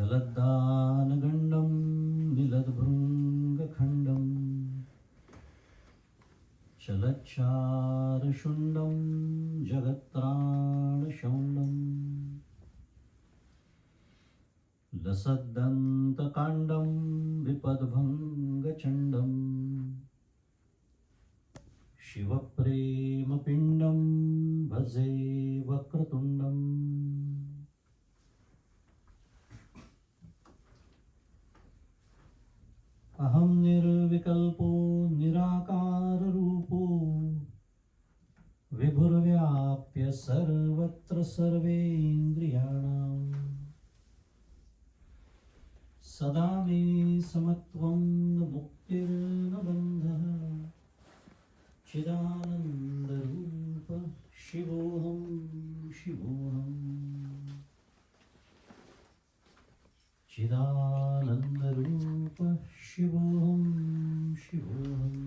गलद्दानगण्डं नीलद्भृङ्गखण्डं चलच्चारुशुण्डं जगत्त्राणशौण्डं लसद्दन्तकाण्डं विपद्भङ्गचण्डं शिवप्रेमपिण्डं भजे वक्रतुण्डम्। अहं निर्विकल्पो निराकाररूपो विभुर्व्याप्य सर्वत्र सर्वेन्द्रियाणां सदा मे समत्वं न मुक्तिर्न बन्धः चिदानन्दरूप शिवोऽहं शिवोऽहम् चिदानन्दरूप शिवोऽहं शिवोऽहम्।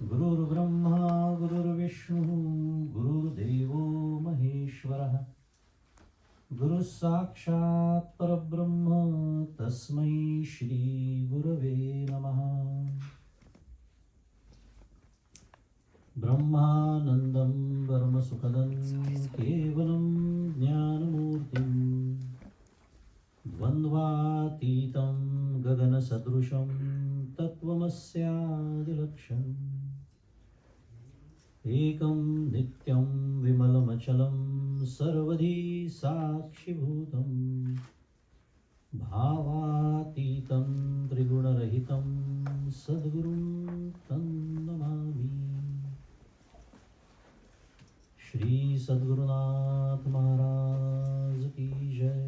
गुरुर्ब्रह्मा गुरुर्विष्णुः गुरुर्देवो महेश्वरः गुरुः साक्षात् परब्रह्म तस्मै श्री गुरवे नमः। ब्रह्मानन्दं परमसुखदं केवलं ज्ञानमूर्तिं द्वन्द्वातीतं गगनसदृशं तत्त्वमस्यादिलक्ष्यम् एकं नित्यं विमलमचलं सर्वधी साक्षिभूतं भावातीतं त्रिगुणरहितं सद्गुरुं तं नमामि। श्री सद्गुरुनाथ महाराज की जय।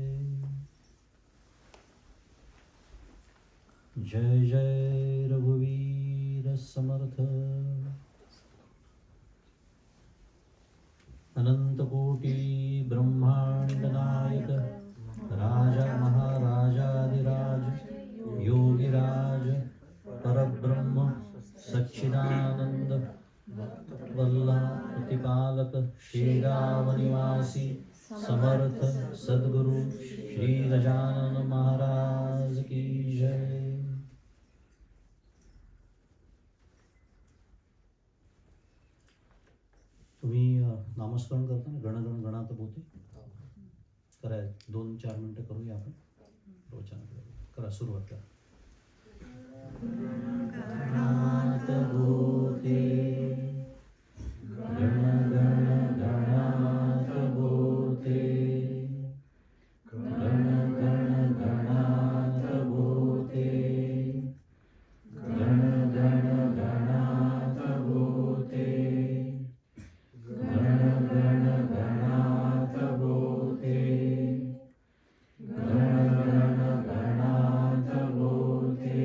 जय जय रघुवीर समर्थ। अनंत कोटि ब्रह्मांड नायक राजा महाराजाधिराज योगिराज परब्रह्म सच्चिदानंद वल्लभ प्रतिपालक श्रीरामनिवासी समर्थ सद्गुरु श्री गजानन महाराज की जय। तुम्ही नामस्मरण करताना गणगण गणात बोते करा 2-4 मिनिटं करूया आपण रोचना करा सुरुवात करा। गणात बोते गण गण गणात बोते गण गण गणात बोते गण गण गणात बोते गण गण गणात बोते गण गण गणात बोते गण गण गणात बोते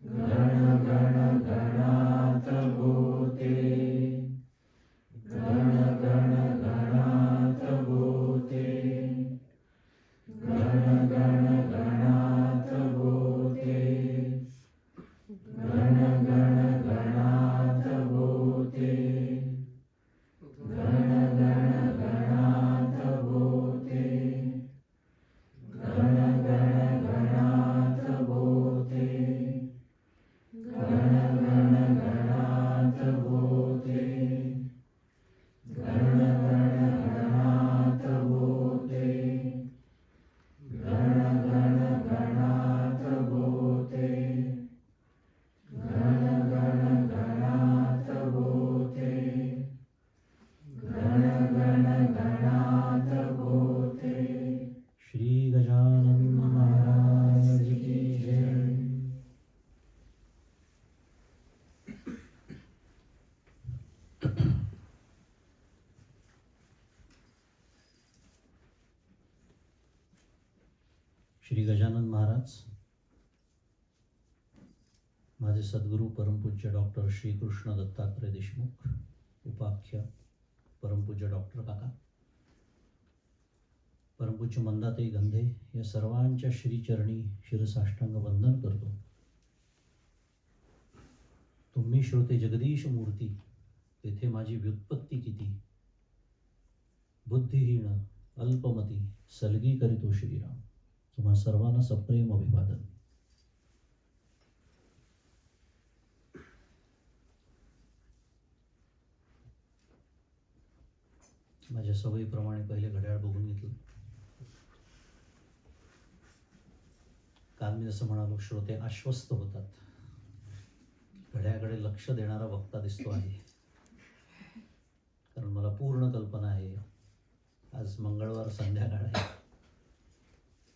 गण गण गणात बोते गण गण गणात बोते गण गण गणात बोते गण गण गणात बोते गण गण गणात बोते गण गण गणात बोते गण गण गणात बोते गण गण गणात बोते गण गण गणात बोते गण गण गणात बोते। श्री गजानन महाराज की जय। श्री गजानन महाराज माझे सद्गुरू परमपूज्य डॉक्टर श्रीकृष्ण दत्तात्रय देशमुख उपाख्य परमपूज्य डॉक्टर काका परमपूज्य मंदाताई गंधे या सर्वांच्या श्रीचरणी शिरसाष्टांग वंदन करतो। तुम्ही श्रोते जगदीश मूर्ती तेथे माझी व्युत्पत्ती किती बुद्धिहीन अल्पमती सलगी करीतो श्रीराम. तुम्हा सर्वांना सप्रेम अभिवादन. माझ्या सवयीप्रमाणे पहिले घड्याळ बघून घेतलं. काल मी जसं म्हणालो, श्रोते आश्वस्त होतात. घड्याळाकडे लक्ष देणारा वक्ता दिसतो आहे, कारण मला पूर्ण कल्पना आहे आज मंगळवार संध्याकाळ आहे.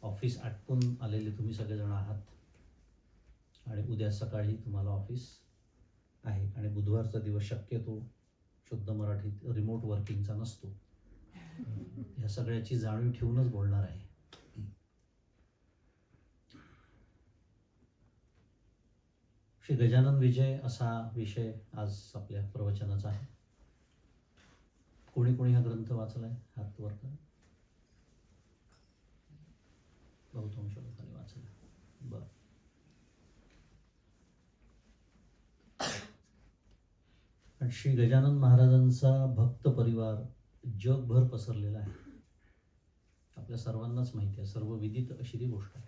ऑफिस आटपून आलेले तुम्ही सगळेजण आहात आणि उद्या सकाळी तुम्हाला ऑफिस आहे आणि बुधवारचा दिवस शक्यतो शुद्ध मराठीत रिमोट वर्किंगचा नसतो. ह्या सगळ्याची जाणीव ठेवूनच बोलणार आहे. श्री गजानन विजय असा विषय आज आपल्या प्रवचनाचा आहे. कोणी कोणी हा ग्रंथ वाचलाय? हात वर करा. बहुतांश लोकांनी वाचला. बर. आणि श्री गजानन महाराजांचा भक्त परिवार जगभर पसरलेला आहे. आपल्या सर्वांनाच माहिती आहे, सर्व विदित अशी ती गोष्ट आहे.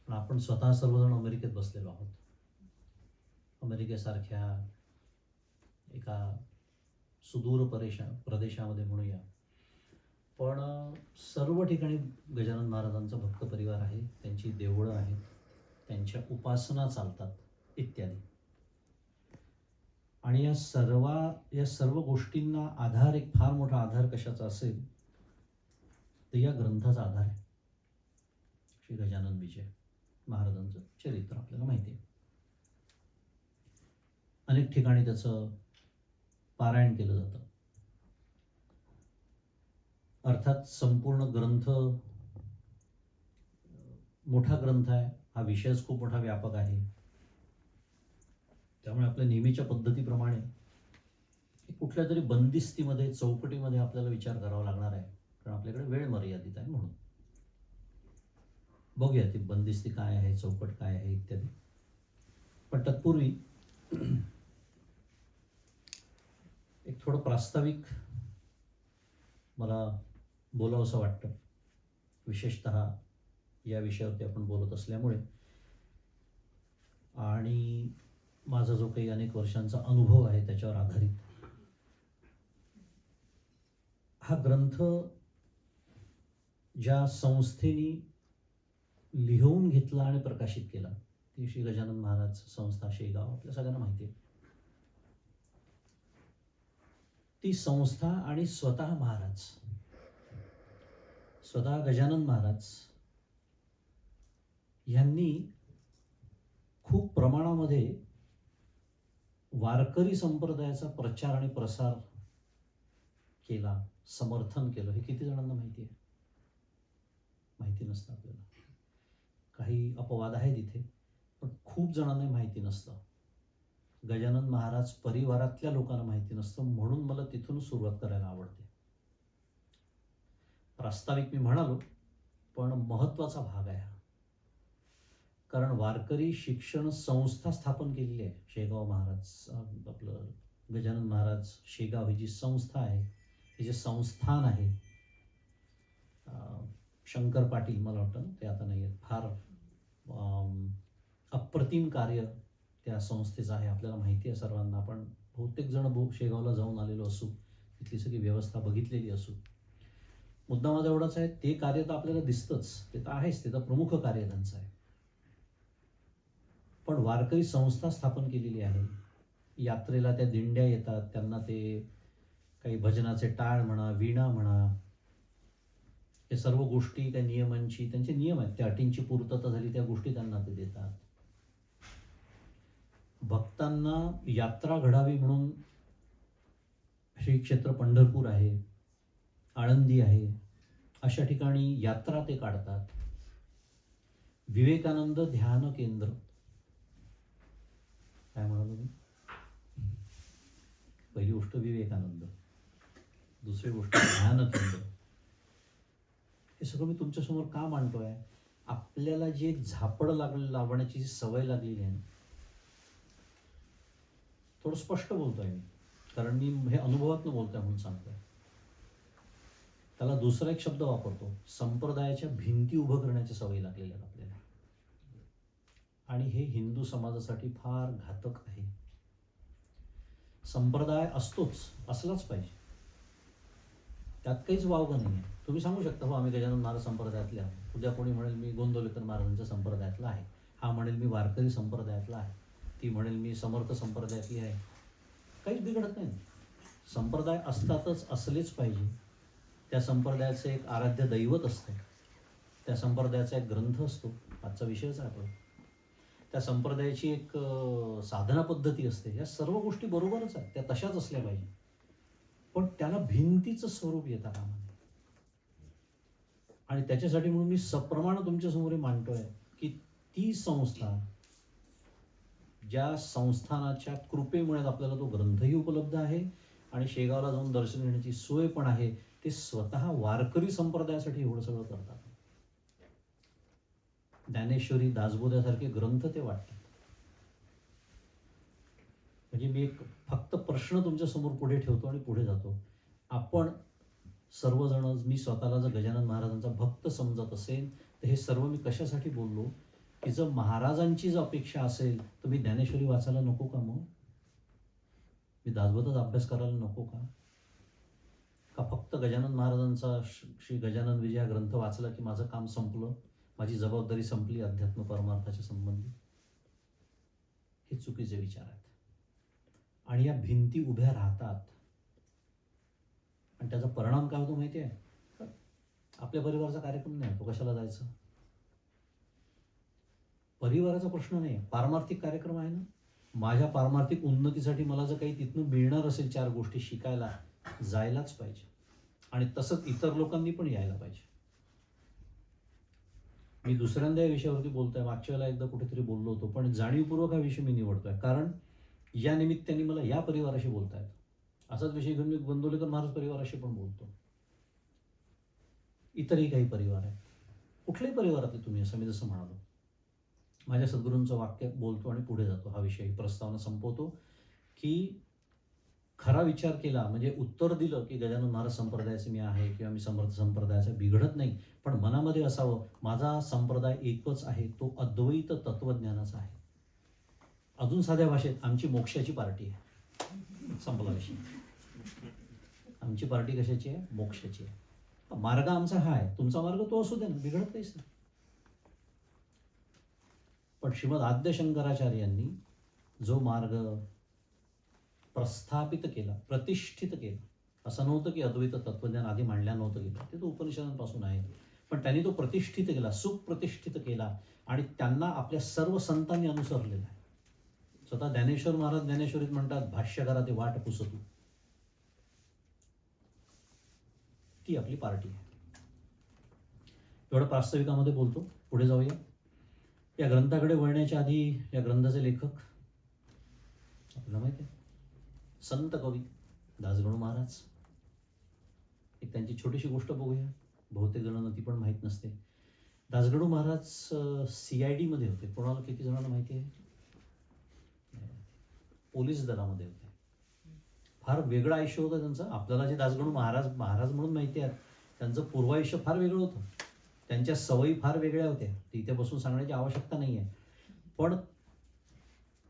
पण आपण स्वतः सर्वजण अमेरिकेत बसलेलो आहोत. अमेरिकेसारख्या एका सुदूर प्रदेशामध्ये म्हणूया, पण सर्व ठिकाणी गजानन महाराजांचा भक्त परिवार आहे, त्यांची देवळं आहेत, त्यांच्या उपासना चालतात इत्यादी. आणि या सर्व गोष्टींना आधार, एक फार मोठा आधार कशाचा असेल तर या ग्रंथाचा आधार आहे. श्री गजानन विजय महाराजांचं चरित्र आपल्याला माहिती आहे. अनेक ठिकाणी त्याचं पारायण केलं जातं. अर्थात संपूर्ण ग्रंथ मोठा ग्रंथ आहे, हा विषयच खूप मोठा व्यापक आहे. त्यामुळे आपल्या नेहमीच्या पद्धतीप्रमाणे कुठल्या तरी बंदिस्तीमध्ये, चौकटीमध्ये आपल्याला विचार करावा लागणार आहे, कारण आपल्याकडे वेळ मर्यादित आहे. म्हणून बघूया ती बंदिस्ती काय आहे, चौकट काय आहे इत्यादी. पण तत्पूर्वी एक थोडं प्रास्ताविक मला बोलावंसं वाटतं, विशेषतः या विषयावरती आपण बोलत असल्यामुळे. आणि माझा जो काही अनेक वर्षांचा अनुभव आहे त्याच्यावर आधारित हा ग्रंथ ज्या संस्थेने लिहून घेतला आणि प्रकाशित केला ती श्री गजानन महाराज संस्था शेगाव, आपल्या सगळ्यांना माहिती आहे. ती संस्था आणि स्वतः महाराज, स्वतः गजानन महाराज यांनी खूप प्रमाणामध्ये वारकरी संप्रदायाचा प्रचार आणि प्रसार केला, समर्थन केलं. हे किती जणांना माहिती आहे? माहिती नसतं आपल्याला. काही अपवाद आहेत इथे, पण खूप जणांना माहिती नसतं. गजानन महाराज परिवारातल्या लोकांना माहिती नसतं. म्हणून मला तिथून सुरुवात करायला आवडते. प्रास्ताविक मी म्हणालो, पण महत्वाचा भाग आहे हा. कारण वारकरी शिक्षण संस्था स्थापन केलेली आहे शेगाव महाराज, आपलं गजानन महाराज शेगाव ही जी संस्था आहे, हे जे संस्थान आहे, शंकर पाटील मला वाटतं ते आता नाही आहेत, फार अप्रतिम कार्य त्या संस्थेचं आहे. आपल्याला माहिती आहे सर्वांना. आपण बहुतेक जण शेगावला जाऊन आलेलो असू, तिथली सगळी व्यवस्था बघितलेली असू. मुद्दा माझा एवढाच आहे, ते कार्य तर आपल्याला दिसतंच, ते तर आहेच, ते तर प्रमुख कार्य त्यांचं आहे. पण वारकरी संस्था स्थापन केलेली आहे. यात्रेला त्या दिंड्या येतात, त्यांना ते काही भजनाचे टाळ म्हणा, वीणा म्हणा, हे सर्व गोष्टी त्या नियमांची, त्यांचे नियम आहेत, त्या अटींची पूर्तता झाली त्या गोष्टी त्यांना ते देतात. भक्तांना यात्रा घडावी म्हणून श्री क्षेत्र पंढरपूर आहे, आळंदी आहे, अशा ठिकाणी यात्रा ते काढतात. विवेकानंद ध्यान केंद्र, काय म्हणालो मी? पहिली गोष्ट विवेकानंद, दुसरी गोष्ट ध्यान केंद्र. हे सगळं मी तुमच्यासमोर का मांडतोय? आपल्याला जे झापड लावण्याची सवय लागलेली आहे, थोडं स्पष्ट बोलतोय मी, कारण मी हे अनुभवातून बोलतोय म्हणून सांगतोय. त्याला दुसरा एक शब्द वापरतो, संप्रदायाच्या भिंती उभं करण्याची सवय लागलेली आहे आपल्याला. आणि हे हिंदू समाजासाठी फार घातक आहे. संप्रदाय असतोच, असलाच पाहिजे, त्यात काहीच वावगं नाही आहे. तुम्ही सांगू शकता हो आम्ही गजानन महाराज संप्रदायातले आहोत, उद्या कोणी म्हणेल मी गोंदवलेकर महाराजांच्या संप्रदायातला आहे, हा म्हणेल मी वारकरी संप्रदायातला आहे, ती म्हणेल मी समर्थ संप्रदायातली आहे, काहीच बिघडत नाही. संप्रदाय असतातच, असलेच पाहिजे. त्या संप्रदायाचं एक आराध्य दैवत असतं, त्या संप्रदायाचा एक ग्रंथ असतो, आजचा विषयच आहे आपला, त्या संप्रदायाची एक साधना पद्धती असते. या सर्व गोष्टी बरोबरच आहेत, त्या तशाच असल्या पाहिजे, पण त्याला भिंतीचं स्वरूप येतं कामा नये. आणि त्याच्यासाठी म्हणून मी सप्रमाण तुमच्यासमोर मांडतोय की ती संस्था, ज्या संस्थानाच्या कृपेमुळे आपल्याला तो ग्रंथही उपलब्ध आहे आणि शेगावला जाऊन दर्शन घेण्याची सोय पण आहे, ते स्वतः वारकरी संप्रदायासाठी एवढं सगळं करतात. ज्ञानेश्वरी, दासबोधासारखे ग्रंथ ते वाटतात. म्हणजे मी एक फक्त प्रश्न तुमच्या समोर पुढे ठेवतो आणि पुढे जातो. आपण सर्वजण, मी स्वतःला जर गजानन महाराजांचा भक्त समजत असेल तर हे सर्व मी कशासाठी बोललो की जर महाराजांची जर अपेक्षा असेल तर मी ज्ञानेश्वरी वाचायला नको का? मग मी दासबोधच अभ्यास करायला नको का? का फक्त गजानन महाराजांचा श्री गजानन विजय ग्रंथ वाचला की माझं काम संपलं, माझी जबाबदारी संपली अध्यात्म परमार्थाच्या संबंधी? हे चुकीचे विचार आहेत. आणि या भिंती उभ्या राहतात आणि त्याचा परिणाम काय होतो माहिती आहे? आपल्या परिवाराचा कार्यक्रम नाही, तो कशाला जायचं? परिवाराचा प्रश्न नाही, पारमार्थिक कार्यक्रम आहे ना. माझ्या पारमार्थिक उन्नतीसाठी मला जर काही तिथून मिळणार असेल, चार गोष्टी शिकायला, जायलाच पाहिजे. आणि तसंच इतर लोकांनी पण यायला पाहिजे. मी दुसऱ्यांदा या विषयावरती बोलतोय, मागच्या वेळेला एकदा कुठेतरी बोललो होतो, पण जाणीवपूर्वक हा विषय मी निवडतोय कारण या निमित्ताने मला या परिवाराशी बोलता येतं. असाच विषय घेऊन मी गोंदवलेकर महाराज परिवाराशी पण बोलतो. इतरही काही परिवार आहेत, कुठल्याही परिवारातले तुम्ही, असं मी जसं म्हणालो. माझ्या सद्गुरूंचं वाक्य बोलतो आणि पुढे जातो. हा विषय, प्रस्तावना संपवतो की खरा विचार केला म्हणजे उत्तर दिलं की गजानन महाराज संप्रदायाचे मी आहे किंवा मी समर्थ संप्रदायाचा, बिघडत नाही, पण मनामध्ये असावं माझा संप्रदाय एकच आहे, तो अद्वैत तत्वज्ञानाचा आहे. अजून साध्या भाषेत आमची मोक्षाची पार्टी आहे, संपला विषय. आमची पार्टी कशाची आहे? मोक्षाची आहे. मार्ग आमचा हा आहे, तुमचा मार्ग तो असू दे ना, बिघडत काहीच नाही. पण श्रीमद आद्य शंकराचार्यांनी जो मार्ग प्रस्थापित केला, प्रतिष्ठित केला, असं नव्हतं की अद्वैत तत्वज्ञान आधी मांडल्या नव्हतं गेलं, ते तो उपनिषदांपासून आहे, पण त्यांनी तो प्रतिष्ठित केला, सुप्रतिष्ठित केला आणि त्यांना आपल्या सर्व संतांनी अनुसरलेला आहे. स्वतः ज्ञानेश्वर महाराज ज्ञानेश्वरीत म्हणतात, भाष्य करा ते वाट पुसतू. ती आपली पार्टी आहे. एवढं प्रास्ताविकामध्ये बोलतो, पुढे जाऊया. या ग्रंथाकडे वळण्याच्या आधी या ग्रंथाचे लेखक आपल्याला माहिती आहे, संत कवी दासगणू महाराज. एक त्यांची छोटीशी गोष्ट बघूया, बहुतेक जणांना ती पण माहीत नसते. दासगणू महाराज CID मध्ये होते. कोणाला, किती जणांना माहिती आहे? पोलीस दलामध्ये होते. फार वेगळं आयुष्य होतं त्यांचं. आपल्याला जे दासगणू महाराज म्हणून माहिती आहे, त्यांचं पूर्वायुष्य फार वेगळं होतं. त्यांच्या सवयी फार वेगळ्या होत्या, तिथे बसून सांगण्याची आवश्यकता नाही आहे. पण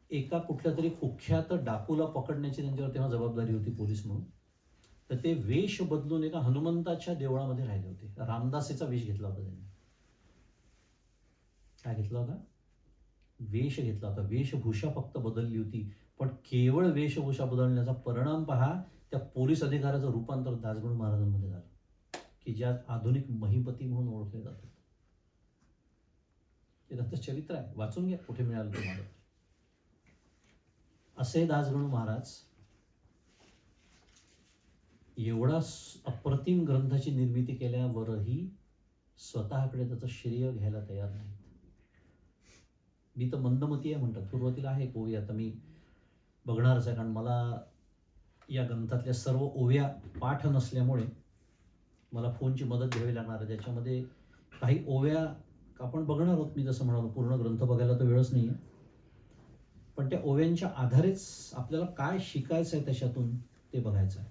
एका कुठल्या तरी कुख्यात डाकूला पकडण्याची त्यांच्यावर तेव्हा जबाबदारी होती पोलीस म्हणून. तर ते वेश बदलून एका हनुमंताच्या देवळामध्ये राहिले होते. रामदासीचा वेश घेतला होता त्यांनी. काय घेतला होता? वेश घेतला होता. वेशभूषा फक्त बदलली होती, पण केवळ वेशभूषा बदलण्याचा परिणाम पहा, त्या पोलीस अधिकाऱ्याचं रूपांतर दासगणू महाराजांमध्ये झालं, की ज्या आधुनिक महिपती म्हणून ओळखले जातात. ते त्यांचं चरित्र आहे, वाचून घ्या कुठे मिळालं तुम्हाला. असे दासगणू महाराज एवढा अप्रतिम ग्रंथाची निर्मिती केल्यावरही स्वतःकडे त्याचं श्रेय घ्यायला तयार नाहीत. मी तर मंदमती आहे म्हणतात. सुरुवातीला आहे ओवी, आता मी बघणारच आहे, कारण मला या ग्रंथातल्या सर्व ओव्या पाठ नसल्यामुळे मला फोनची मदत घ्यावी लागणार आहे. ज्याच्यामध्ये काही ओव्या आपण बघणार आहोत. मी जसं म्हणालो, पूर्ण ग्रंथ बघायला तर वेळच नाही आहे, पण त्या ओव्यांच्या आधारेच आपल्याला काय शिकायचं आहे त्याच्यातून ते बघायचं आहे.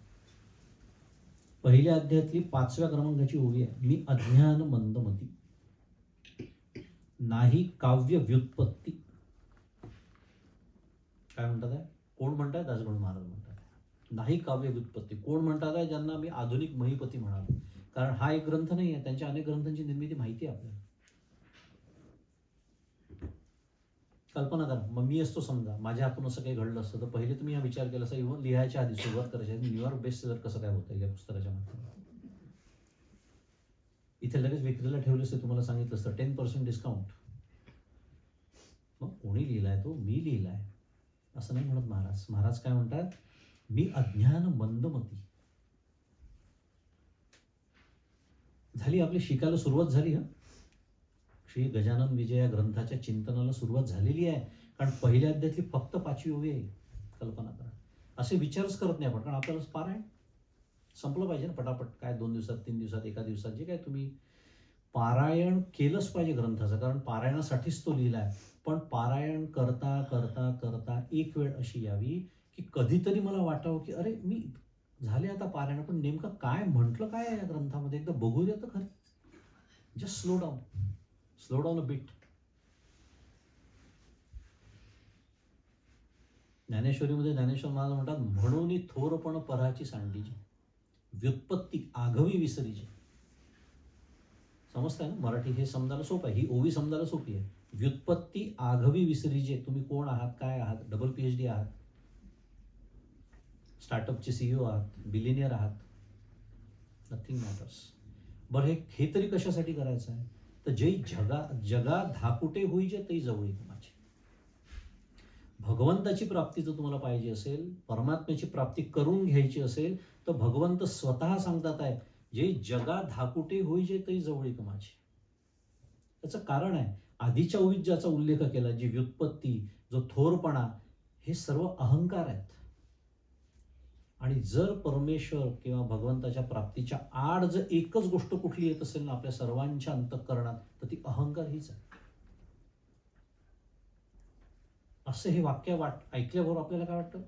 पहिल्या अध्यायातली 5व्या क्रमांकाची ओवी आहे. मी अज्ञान मंदमती, नाही काव्य व्युत्पत्ती. काय म्हणतात आहे? कोण म्हणतात? दासगणू महाराज म्हणतात. नाही काव्य व्युत्पत्ती. कोण म्हणतात आहे? ज्यांना मी आधुनिक महिपती म्हणालो. कारण हा एक ग्रंथ नाही आहे, त्यांच्या अनेक ग्रंथांची निर्मिती माहिती आहे आपल्याला. कल्पना करा, मग मी असतो समजा, माझ्या हातून असं काही घडलं असतं, तर पहिले तुम्ही हा विचार केला असता, इव्हन लिहायच्या आधी सुरुवात करायची, न्यूयॉर्क बेस्ट सेलर कसं काय होतं या पुस्तकाच्या माध्यमातून. इथे लगेच विक्रीला ठेवले असते, तुम्हाला सांगितलं असतं 10% डिस्काउंट. मग कोणी लिहिलाय तो? मी लिहिलाय असं नाही म्हणत महाराज. महाराज काय म्हणतात? मी अज्ञान मंदमती. झाली आपली शिकायला सुरुवात झाली. श्री गजानन विजय या ग्रंथाच्या चिंतनाला सुरुवात झालेली आहे. कारण पहिल्या अध्यायातली फक्त 5वी ओवी आहे. कल्पना करा. असे विचारच करत नाही आपण, कारण आपल्याला पारायण संपलं पाहिजे ना पटापट. काय 2 दिवसात, 3 दिवसात, 1 दिवसात, जे काय तुम्ही पारायण केलंच पाहिजे ग्रंथाचं, कारण पारायणासाठीच तो लिहिला आहे. पण पारायण करता करता करता एक वेळ अशी यावी की कधीतरी मला वाटावं की अरे मी झाले आता पारायण, पण नेमकं काय म्हटलं काय या ग्रंथामध्ये, एकदा बघू द्या तर खरं. Just slow down a bit. ज्ञानेश्वरीमध्ये ज्ञानेश्वर महाराज म्हणतात, म्हणून थोरपण पराची सांडीची, व्युत्पत्ती आघवी विसरीची. समजताय ना? मराठी हे समजायला सोपं आहे, ही ओवी समजायला सोपी आहे. व्युत्पत्ती आघवी विसरीचे. तुम्ही कोण आहात, काय आहात, डबल PhD आहात, स्टार्टअपचे CEO आहात, बिलिनियर आहात, नथिंग मॅटर्स. बरं, हे तरी कशासाठी करायचं आहे? तर जे जगा धाकुटे होईचे ते जवळ माझे. भगवंताची प्राप्ती जर तुम्हाला पाहिजे असेल, परमात्म्याची प्राप्ती करून घ्यायची असेल, तर भगवंत स्वतः सांगतात आहे, जे जगा धाकुटे होईचे ते जवळीक माझे. त्याचं कारण आहे, आधीच्या ओवीत ज्याचा उल्लेख केला, जी व्युत्पत्ती, जो थोरपणा, हे सर्व अहंकार आहेत. आणि जर परमेश्वर किंवा भगवंताच्या प्राप्तीच्या आड जर एकच गोष्ट कुठली येत असेल ना आपल्या सर्वांच्या अंतःकरणात, तर ती अहंकार हीच आहे. असं हे वाक्य ऐकल्याबरोबर आपल्याला काय वाटतं?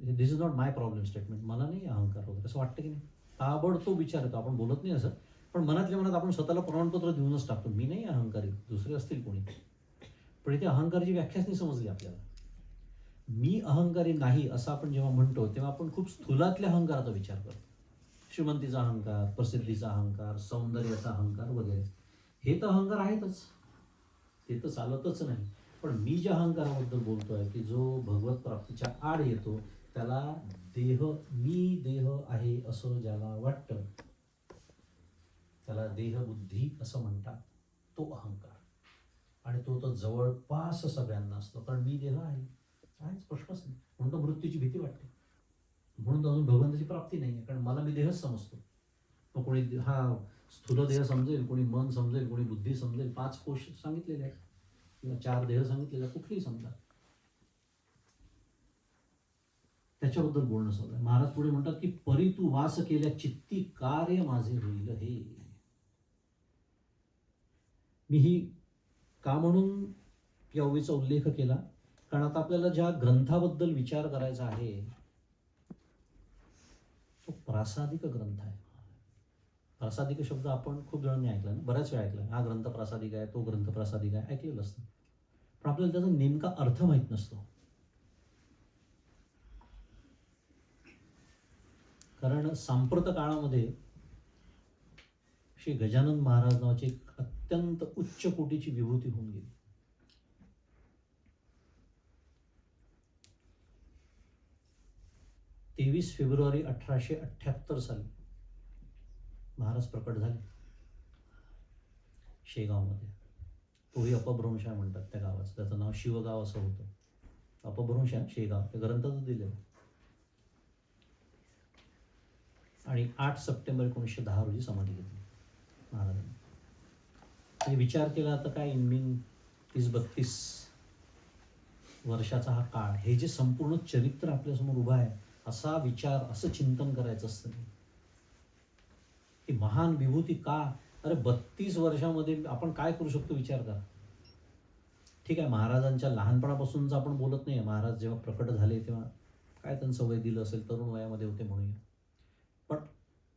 This is not my problem statement. मला नाही अहंकार वगैरे असं वाटतं की नाही? ताबडतोब विचार येतो. आपण बोलत नाही असं, पण मनातल्या मनात आपण स्वतःला प्रमाणपत्र देऊनच टाकतो, मी नाही अहंकारी, दुसरे असतील कोणी. पण इथे अहंकाराची व्याख्याच नाही समजली आपल्याला. मी अहंकारी नाही असं आपण जेव्हा म्हणतो, तेव्हा आपण खूप स्थूलातल्या अहंकाराचा विचार करतो. श्रीमंतीचा अहंकार, प्रसिद्धीचा अहंकार, सौंदर्याचा अहंकार वगैरे. हे तर अहंकार आहेतच, ते तर चालतच नाही. पण मी ज्या अहंकाराबद्दल बोलतोय की जो भगवत प्राप्तीच्या आड येतो, त्याला मी देह आहे असं ज्याला वाटतं, त्याला देहबुद्धी असं म्हणतात. तो अहंकार. आणि तो तर जवळपास सगळ्यांना असतो, कारण मी देह आहे, काहीच प्रश्नच नाही. म्हणून तर मृत्यूची भीती वाटते, म्हणून तर अजून भगवंताची प्राप्ती नाही आहे, कारण मला मी देहच समजतो. मग कोणी हा स्थूल देह समजेल, कोणी मन समजेल, कोणी बुद्धी समजेल. 5 कोश सांगितलेले आहेत किंवा 4 देह सांगितलेले, कुठलीही समजा. त्याच्याबद्दल बोलणं चालू आहे. महाराज पुढे म्हणतात की परी तू वास केल्या चित्ती, कार्य माझे होईल हे. मी ही का म्हणून या ओवीचा उल्लेख केला? कारण आता आपल्याला ज्या ग्रंथाबद्दल विचार करायचा आहे, तो प्रासादिक ग्रंथ आहे. प्रासादिक शब्द आपण खूप जणांनी ऐकला ना, बऱ्याच वेळा ऐकला. हा ग्रंथ प्रासादिक आहे, तो ग्रंथ प्रासादिक आहे, ऐकलेलं असतं. पण आपल्याला त्याचा नेमका अर्थ माहीत नसतो. कारण सांप्रत काळामध्ये श्री गजानन महाराज नावाची एक अत्यंत उच्च कोटीची विभूती होऊन गेली. फेब्रुवारी 1878 साली महाराज प्रकट झाले शेगावमध्ये. तोही अपभ्रंश म्हणतात त्या गावाचं, त्याचं नाव शिवगाव असं होतं. अपभ्रंश शेगाव ते ग्रंथातच दिलेलं. आणि 8 सप्टेंबर 1910 रोजी समाधी घेतली महाराजांनी. विचार केला तर काय, इन 32 वर्षाचा हा काळ, हे जे संपूर्ण चरित्र आपल्यासमोर उभं आहे, असा विचार, असं चिंतन करायचं असतं की महान विभूती का? अरे 32 वर्षामध्ये आपण काय करू शकतो विचार करा. ठीक आहे, महाराजांच्या लहानपणापासूनच आपण बोलत नाही. महाराज जेव्हा प्रकट झाले तेव्हा काय त्यांचं वय दिलं असेल, तरुण वयामध्ये होते म्हणूया. पण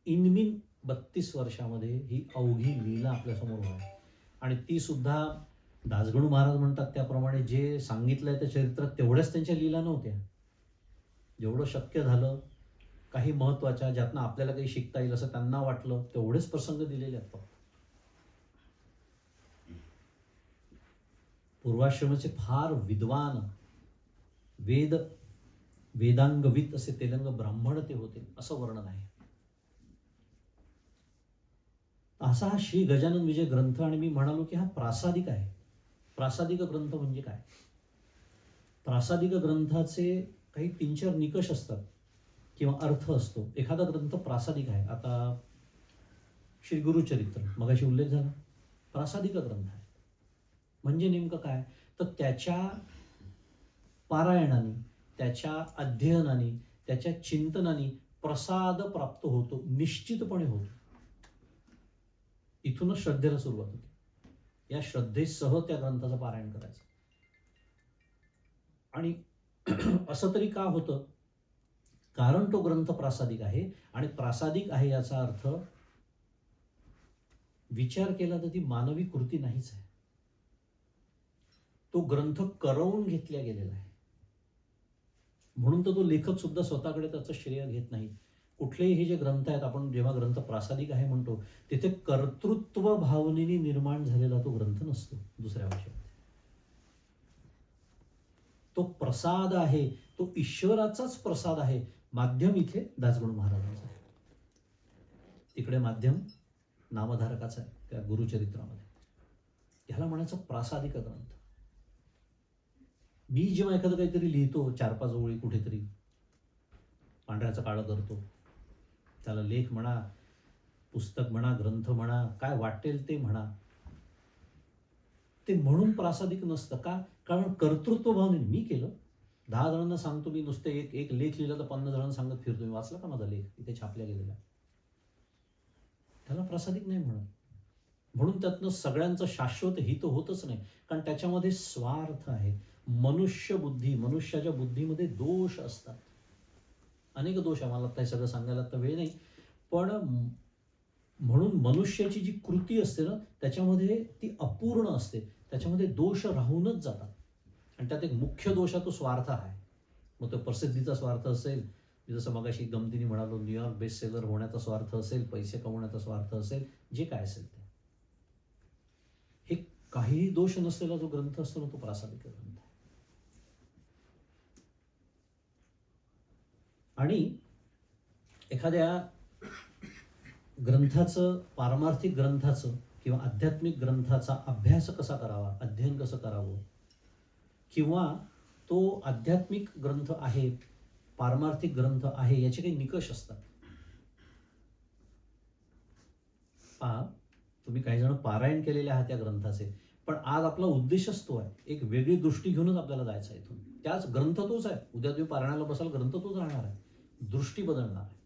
इनमिन 32 वर्षामध्ये ही अवघी लीला आपल्यासमोर आहे. आणि ती सुद्धा दासगणू महाराज म्हणतात त्याप्रमाणे जे सांगितलंय त्या चरित्रात तेवढ्याच त्यांच्या लीला नव्हत्या. जेवढं शक्य झालं, काही महत्वाच्या ज्यातनं आपल्याला काही शिकता येईल असं त्यांना वाटलं तेवढेच प्रसंग दिलेले आहेत. पूर्वाश्रमाचे फार विद्वान वेदांगवित असे तेलंग ब्राह्मण ते होते असं वर्णन आहे. असा हा श्री गजानन विजय ग्रंथ, आणि मी म्हणालो की हा प्रासादिक आहे. प्रासादिक ग्रंथ म्हणजे काय? प्रासादिक ग्रंथाचे काही 3-4 निकष असतात किंवा अर्थ असतो. एखादा ग्रंथ प्रासादिक आहे, आता श्री गुरुचरित्र मगाशी उल्लेख झाला, प्रासादिक ग्रंथ आहे. म्हणजे नेमकं काय? तर त्याच्या पारायणाने, त्याच्या अध्ययनाने, त्याच्या चिंतनाने प्रसाद प्राप्त होतो, निश्चितपणे होतो. इथूनच श्रद्धेला सुरुवात होते. या श्रद्धेसह त्या ग्रंथाचं पारायण करायचं. आणि असं तरी का होतं? कारण तो ग्रंथ प्रासादिक आहे, आणि प्रासादिक आहे याचा अर्थ विचार केला तर ती मानवी कृती नाहीच आहे. तो ग्रंथ करवून घेतला गेलेला आहे. म्हणून तर तो लेखक सुद्धा स्वतःकडे त्याचं श्रेय घेत नाही. कुठलेही हे जे ग्रंथ आहेत, आपण जेव्हा ग्रंथ प्रासादिक आहे म्हणतो, तिथे कर्तृत्व भावनेने निर्माण झालेला तो ग्रंथ नसतो. दुसऱ्या भाषेत तो प्रसाद आहे, तो ईश्वराचाच प्रसाद आहे. माध्यम इथे दासगणू महाराजांचं आहे, तिकडे माध्यम नामधारकाचं आहे त्या गुरुचरित्रामध्ये. ह्याला म्हणायचं प्रासादिक ग्रंथ. मी जेव्हा एखादं काहीतरी लिहितो, 4-5 ओळी कुठेतरी पांढऱ्याचं काळं करतो, त्याला लेख म्हणा, पुस्तक म्हणा, ग्रंथ म्हणा, काय वाटेल ते म्हणा, ते म्हणून प्रासादिक नसतं. का? कारण कर्तृत्व भावनेने मी केलं. 10 जणांना सांगतो मी, नुसते एक लेख लिहिला तर 50 जणांना सांगत फिरतो, मी वाचला का माझा लेख, इथे छापल्या गेलेला, त्याला प्रासादिक नाही म्हणत. म्हणून त्यातनं सगळ्यांचं शाश्वत हित होतच नाही, कारण त्याच्यामध्ये स्वार्थ आहे. मनुष्य बुद्धी, मनुष्याच्या बुद्धीमध्ये दोष असतात, अनेक दोष आहे. मला आता हे सगळं सांगायला तर वेळ नाही, पण म्हणून मनुष्याची जी कृती असते ना, त्याच्यामध्ये ती अपूर्ण असते, त्याच्यामध्ये दोष राहूनच जातात. आणि त्यात एक मुख्य दोष आहे, तो स्वार्थ आहे. मग तो प्रसिद्धीचा स्वार्थ असेल, जसं मगाशी गमतीने म्हणालो, न्यूयॉर्क बेस्ट सेलर होण्याचा स्वार्थ असेल, पैसे कमवण्याचा स्वार्थ असेल, जे काय असेल ते. हे काहीही दोष नसलेला जो ग्रंथ असतो ना, तो प्रासादिक ग्रंथ आहे. आणि एखाद्या ग्रंथाचं, पारमार्थिक ग्रंथाचं किंवा आध्यात्मिक ग्रंथाचा अभ्यास कसा करावा, अध्ययन कसं करावं, किंवा तो आध्यात्मिक ग्रंथ आहे, पारमार्थिक ग्रंथ आहे, याचे काही निकष असतात. पहा, तुम्ही काही जण पारायण केलेले आहात त्या ग्रंथाचे, पण आज आपला उद्देशच तो आहे. एक वेगळी दृष्टी घेऊनच आपल्याला जायचं आहे इथून. त्याच ग्रंथ तोच आहे. उद्या तुम्ही पारायणाला बसाल, ग्रंथ तोच राहणार आहे, दृष्टी बदलणार आहे.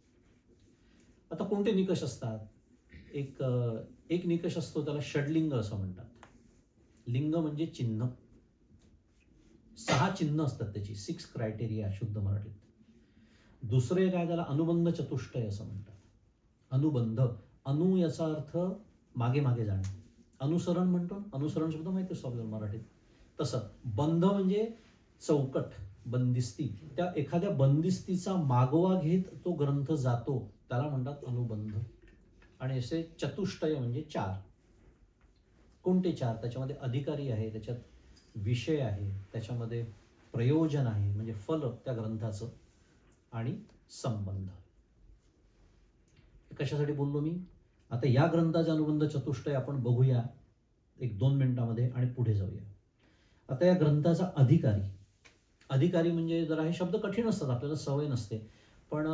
आता कोणते निकष असतात? एक निकष असतो, त्याला षडलिंग असं म्हणतात. लिंग म्हणजे चिन्ह. 6 चिन्ह असतात त्याची, 6 क्रायटेरिया शुद्ध मराठीत. दुसरे काय, त्याला अनुबंध चतुष्टय असं म्हणतात. अनुबंध, अनु याचा अर्थ मागे मागे जाणे, अनुसरण म्हणतो. अनुसरण शब्द माहिती असतो आपल्याला मराठीत. तसं बंध म्हणजे चौकट, बंदिस्ती. त्या एखाद्या बंदिस्तीचा मागोवा घेत तो ग्रंथ जातो, त्याला म्हणतात अनुबंध. आणि असे चतुष्टय म्हणजे 4. कोणते 4? त्याच्यामध्ये अधिकारी आहे, त्याच्यात विषय आहे, त्याच्यामध्ये प्रयोजन आहे म्हणजे फल त्या ग्रंथाचं, आणि संबंध. कशासाठी बोललो मी? आता या ग्रंथाचे अनुबंध चतुष्टय आपण बघूया 1-2 मिनिटांमध्ये आणि पुढे जाऊया. आता या ग्रंथाचा अधिकारी म्हणजे जरा हे शब्द कठीण असतात, आपल्याला सवय नसते, पण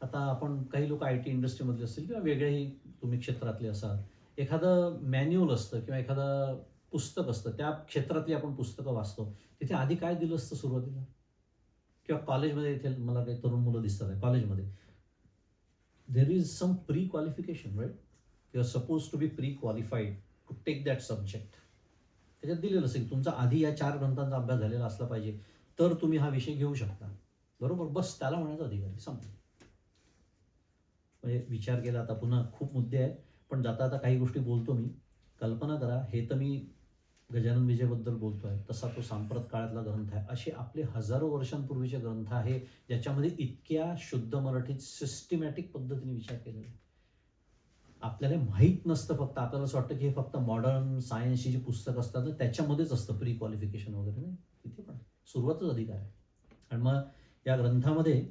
आता आपण काही लोक IT इंडस्ट्रीमधले असतील किंवा वेगळेही तुम्ही क्षेत्रातले असाल, एखादं मॅन्युअल असतं किंवा एखादं पुस्तक असतं, त्या क्षेत्रातली आपण पुस्तकं वाचतो, तिथे आधी काय दिलं असतं सुरुवातीला? किंवा कॉलेजमध्ये, इथे मला काही तरुण मुलं दिसतात आहे कॉलेजमध्ये, there is some pre qualification, right? You are suppose to be pre qualified to take that subject. त्याच्यात दिलेलं असेल तुमचा आधी या 4 ग्रंथांचा अभ्यास झालेला असला पाहिजे, तर तुम्ही हा विषय घेऊ शकता. बरोबर, बस त्याला म्हणायचं अधिकारी. संपलं. म्हणजे विचार केला, आता पुन्हा खूप मुद्दे आहेत, पण जाता आता काही गोष्टी बोलतो मी. कल्पना करा, हे तर मी गजानन विजयबद्दल बोलतोय, तसा तो सांप्रत काळातला ग्रंथ आहे. असे आपले हजारो वर्षांपूर्वीचे ग्रंथ आहे ज्याच्यामध्ये इतक्या शुद्ध मराठीत सिस्टमॅटिक पद्धतीने विचार केलेला आहे. आपल्याला माहीत नसतं, फक्त आपल्याला असं वाटतं की हे फक्त मॉडर्न सायन्सची जी पुस्तक असतात ना त्याच्यामध्येच असतं प्री क्वालिफिकेशन वगैरे. नाही, तिथे पण सुरुवातच अधिकार आहे. आणि मग या ग्रंथामध्ये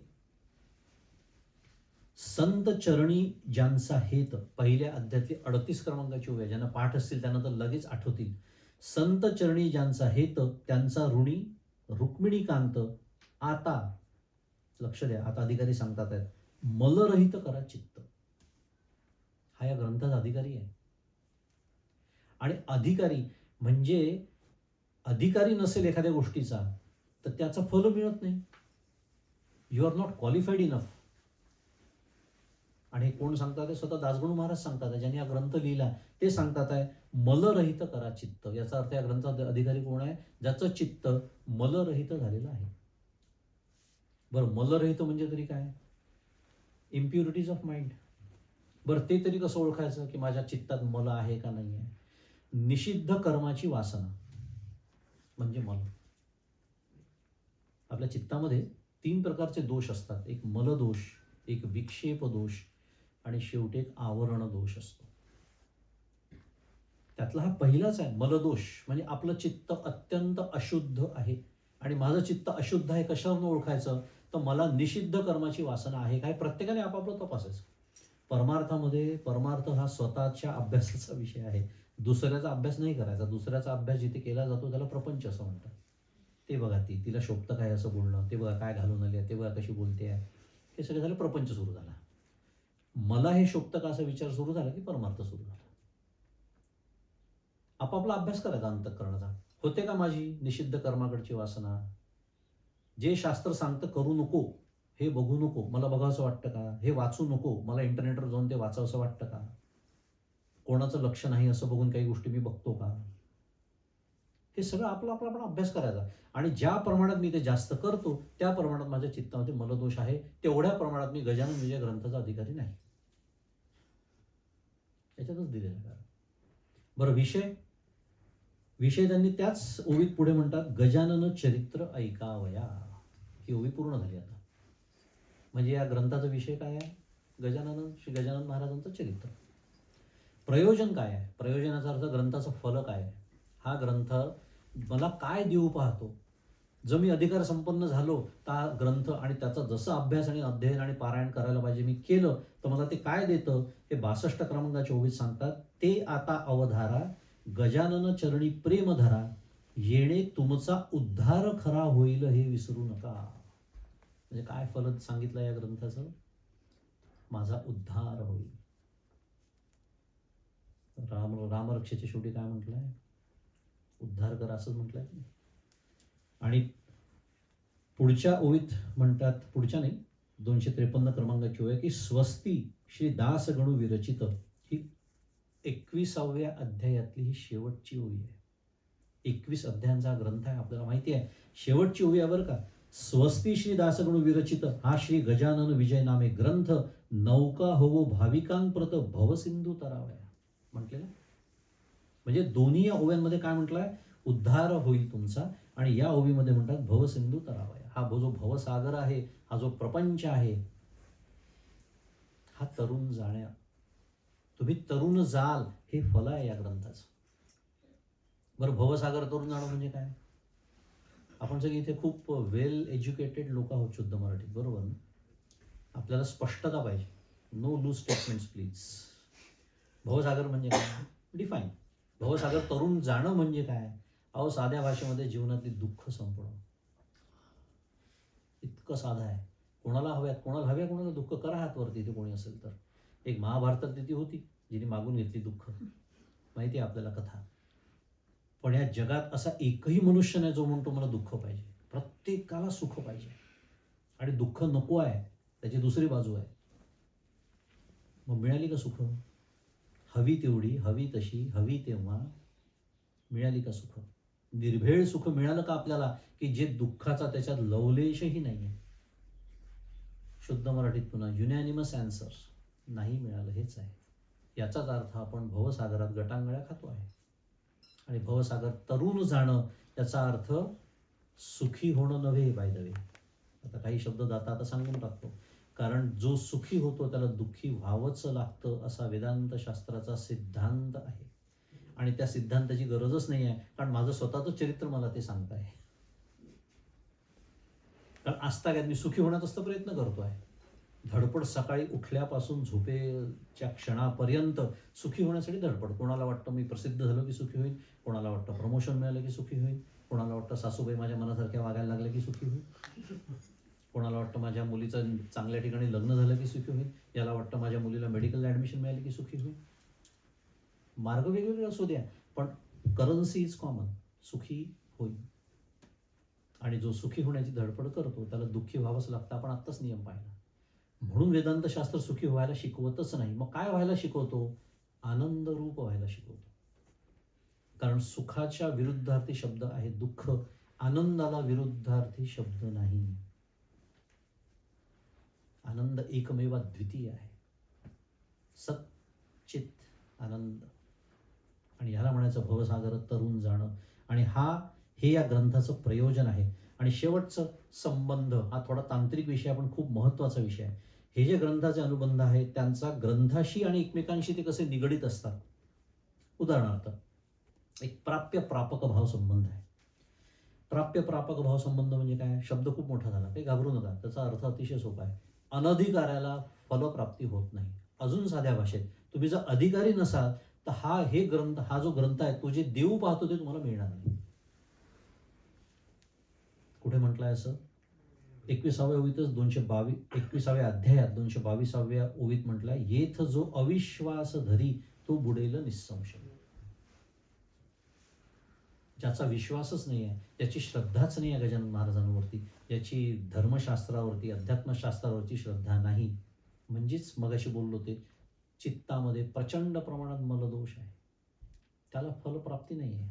संत चरणी ज्यांचा हेत, पहिल्या अध्यायातली 38 क्रमांकाची ओवी आहे. ज्यांना पाठ असतील त्यांना तर लगेच आठवतील. संत चरणी ज्यांचा हेत, त्यांचा ऋणी रुक्मिणीकांत. आता लक्ष द्या, आता अधिकारी सांगतात आहेत, मलरहित करा चित्त. हा या ग्रंथाचा अधिकारी आहे. आणि अधिकारी म्हणजे अधिकारी नसेल एखाद्या गोष्टीचा तर त्याचं फल मिळत नाही. You are not qualified enough. आणि हे कोण सांगतात? स्वतः दासगणू महाराज सांगतात, ज्यांनी हा ग्रंथ लिहिला ते सांगतात आहे, मलरहित करा चित्त. याचा अर्थ या ग्रंथाचा अधिकारी कोण आहे? ज्याचं चित्त मलरहित झालेलं आहे. बरं, मलरहित म्हणजे तरी काय? Impurities of mind. बरं, ते तरी कसं ओळखायचं की माझ्या चित्तात मल आहे का नाही आहे? निषिद्ध कर्माची वासना म्हणजे मल. आपल्या चित्तामध्ये 3 प्रकारचे दोष असतात. एक मलदोष, एक विक्षेप दोष आणि शेवटी एक आवरण दोष असतो. त्यातला हा पहिलाच आहे, मलदोष. म्हणजे आपलं चित्त अत्यंत अशुद्ध आहे. आणि माझं चित्त अशुद्ध आहे कशावरून ओळखायचं? तर मला निषिद्ध कर्माची वासना आहे काय? प्रत्येकाने आपापलं तपासायचं. परमार्थामध्ये, परमार्थ हा स्वतःच्या अभ्यासाचा विषय आहे. दुसऱ्याचा अभ्यास नाही करायचा. दुसऱ्याचा अभ्यास जिथे केला जातो त्याला प्रपंच असं म्हणतात. ते बघा, तिला शोभतं काय असं बोलणं, ते बघा काय घालून आली आहे, ते बघा कशी बोलते आहे, हे सगळं झालं, प्रपंच सुरू झाला. मला हे शोभतं का असा विचार सुरू झाला की परमार्थ सुरू झाला. आपापला अभ्यास करायचा अंतःकरणाचा. होते का माझी निषिद्ध कर्माकडची वासना? जे शास्त्र सांगतं करू नको, हे बघू नको, मला बघावंसं वाटतं का? हे वाचू नको, मला इंटरनेटवर जाऊन ते वाचावंसं वाटतं का? कोणाचं लक्ष नाही असं बघून काही गोष्टी मी बघतो का? हे सगळं आपला आपला आपण अभ्यास करायचा. आणि ज्या प्रमाणात मी ते जास्त करतो त्या प्रमाणात माझ्या चित्तामध्ये मलदोष आहे, तेवढ्या प्रमाणात मी गजानन विजय ग्रंथाचा अधिकारी नाही. याच्यातच दिलेलं आहे. बरं, विषय त्यांनी त्याच ओवीत पुढे म्हणतात, गजानन चरित्र ऐकावया. ही ओवी पूर्ण झाली आता. म्हणजे या ग्रंथाचा विषय काय आहे? श्री गजानन महाराजांचं चरित्र. प्रयोजन काय आहे? प्रयोजनाचा अर्थ ग्रंथाचं फल काय आहे? हा ग्रंथ मला काय देऊ पाहतो? जर मी अधिकार संपन्न झालो तर हा ग्रंथ आणि त्याचा जसं अभ्यास आणि अध्ययन आणि पारायण करायला पाहिजे मी केलं तर मला ते काय देतं? हे 62 क्रमांकाच्या ओवीत सांगतात. ते आता अवधारा, गजानन चरणी प्रेम धरा, येणे तुमचा उद्धार खरा होईल हे विसरू नका. म्हणजे काय फल सांगितलं या ग्रंथाचं? माझा उद्धार होईल. रामरक्षेच्या शेवटी काय म्हटलंय? उद्धार कर असंच म्हटलंय. आणि पुढच्या ओवीत म्हणतात, पुढच्या नाही, 253 क्रमांकाची ओवी आहे की स्वस्ती श्री दासगणू विरचित. ही 21व्या अध्यायातली ही शेवटची ओवी आहे. 21 अध्यायांचा ग्रंथ आहे, आपल्याला माहिती आहे. शेवटची ओवी आहे बरं का. स्वस्ती श्री दासगणू विरचित हा श्री गजानन विजय नामे ग्रंथ, नौका होवो भाविकांप्रत भवसिंधू तरावया म्हटलेलं. म्हणजे दोन्ही या ओव्यांमध्ये काय म्हटलंय? उद्धार होईल तुमचा. आणि या ओवीमध्ये म्हणतात भवसिंधू तरावया. हा जो भवसागर आहे, हा जो प्रपंच आहे, हा तरुण जाण्या, तुम्ही तरुण जाल हे फल आहे या ग्रंथाचं. बरं, भवसागर तरुण जाणं म्हणजे काय? आपण सगळे इथे खूप वेल एज्युकेटेड लोक आहोत शुद्ध मराठीत, बरोबर ना? आपल्याला स्पष्टता पाहिजे. No loose statements please. भवसागर म्हणजे काय? डिफाईन. भवसागर तरुण जाणं म्हणजे काय? अहो, साध्या भाषेमध्ये जीवनातली दुःख संपणं. इतकं साधं आहे. कोणाला हव्या कोणाला दुःख करा हातवरती, इथे कोणी असेल तर. एक महाभारतात तिथे होती जिने मागून घेतली दुःख, माहिती आहे आपल्याला कथा. पण या जगात असा एकही मनुष्य नाही जो म्हणतो मला दुःख पाहिजे. प्रत्येकाला सुख पाहिजे आणि दुःख नको आहे, त्याची दुसरी बाजू आहे. मग मिळाली का सुख? हवी तेवढी, हवी तशी, हवी तेव्हा मिळाली का सुख? निर्भेळ सुख मिळालं का आपल्याला की जे दुःखाचा त्याच्यात लवलेशही नाहीये? शुद्ध मराठीत पुन्हा युनॅनिमस ॲन्सर नाही मिळालं हेच आहे. याचाच अर्थ आपण भवसागरात गटांगळ्या खातो आहे. आणि भवसागर तरुण जाणं याचा अर्थ सुखी होणं नव्हे. बाय द वे, आता काही शब्द दाता आता सांगून टाकतो. कारण जो सुखी होतो त्याला दुःखी व्हावंच लागतं असा वेदांत शास्त्राचा सिद्धांत आहे. आणि त्या सिद्धांताची गरजच नाही आहे, कारण माझं स्वतःचं चरित्र मला ते सांगत आहे. कारण आजतागायत मी सुखी होण्याचाच तर प्रयत्न करतो आहे. धडपड सकाळी उठल्यापासून झोपेच्या क्षणापर्यंत सुखी होण्यासाठी धडपड. कोणाला वाटतं मी प्रसिद्ध झालो की सुखी होईल, कोणाला वाटतं प्रमोशन मिळालं की सुखी होईल, कोणाला वाटतं सासूबाई माझ्या मनासारख्या वागायला लागल्या की सुखी होईल, कोणाला वाटतं माझ्या मुलीचं चांगल्या ठिकाणी लग्न झालं की सुखी होईल, याला वाटतं माझ्या मुलीला मेडिकल ॲडमिशन मिळाली की सुखी होईल. मार्ग वेगवेगळे असू द्या, पण करन्सी इज कॉमन, सुखी होईल. आणि जो सुखी होण्याची धडपड करतो त्याला दुःखी व्हावंच लागतं. आपण आत्ताच नियम पाहिला. म्हणून वेदांत शास्त्र सुखी व्हायला शिकवतच नाही. मग काय व्हायला शिकवतो? आनंद रूप व्हायला शिकवतो. कारण सुखाच्या विरुद्धार्थी शब्द आहे दुःख, आनंदाला विरुद्धार्थी शब्द नाही. आनंद एकमेव द्वितीय आहे, सच्चित आनंद. आणि ह्याला म्हणायचं भवसागर तरुण जाणं. आणि हे या ग्रंथाचं प्रयोजन आहे. आणि शेवटचं संबंध हा थोडा तांत्रिक विषय पण खूप महत्त्वाचा विषय आहे. हे जे ग्रंथाचे अनुबंध आहेत त्यांचा ग्रंथाशी आणि एकमेकांशी ते कसे निगडीत असतात. उदाहरणार्थ एक प्राप्य प्रापक भाव संबंध आहे. प्राप्य प्रापक भाव संबंध म्हणजे काय? शब्द खूप मोठा झाला, काही घाबरू नका, त्याचा अर्थ अतिशय सोपा आहे. अनधिकाऱ्याला फलप्राप्ती होत नाही. अजून साध्या भाषेत, तुम्ही जर अधिकारी नसाल तर हा जो ग्रंथ आहे तो जे देव पाहतो ते तुम्हाला मिळणार नाही. कुठे म्हटलंय असं? 21व्या ओवीतच 21व्या अध्यायात 222व्या ओवीत म्हटलंय, येथ जो अविश्वास धरी तो बुडेल निसंशय. ज्याचा विश्वासच नाही आहे, ज्याची श्रद्धाच नाही आहे गजानन महाराजांवरती, ज्याची धर्मशास्त्रावरती अध्यात्मशास्त्रावरती श्रद्धा नाही, म्हणजेच मगाशी बोललो ते चित्तामध्ये प्रचंड प्रमाणात मलदोष आहे, त्याला फलप्राप्ती नाही आहे.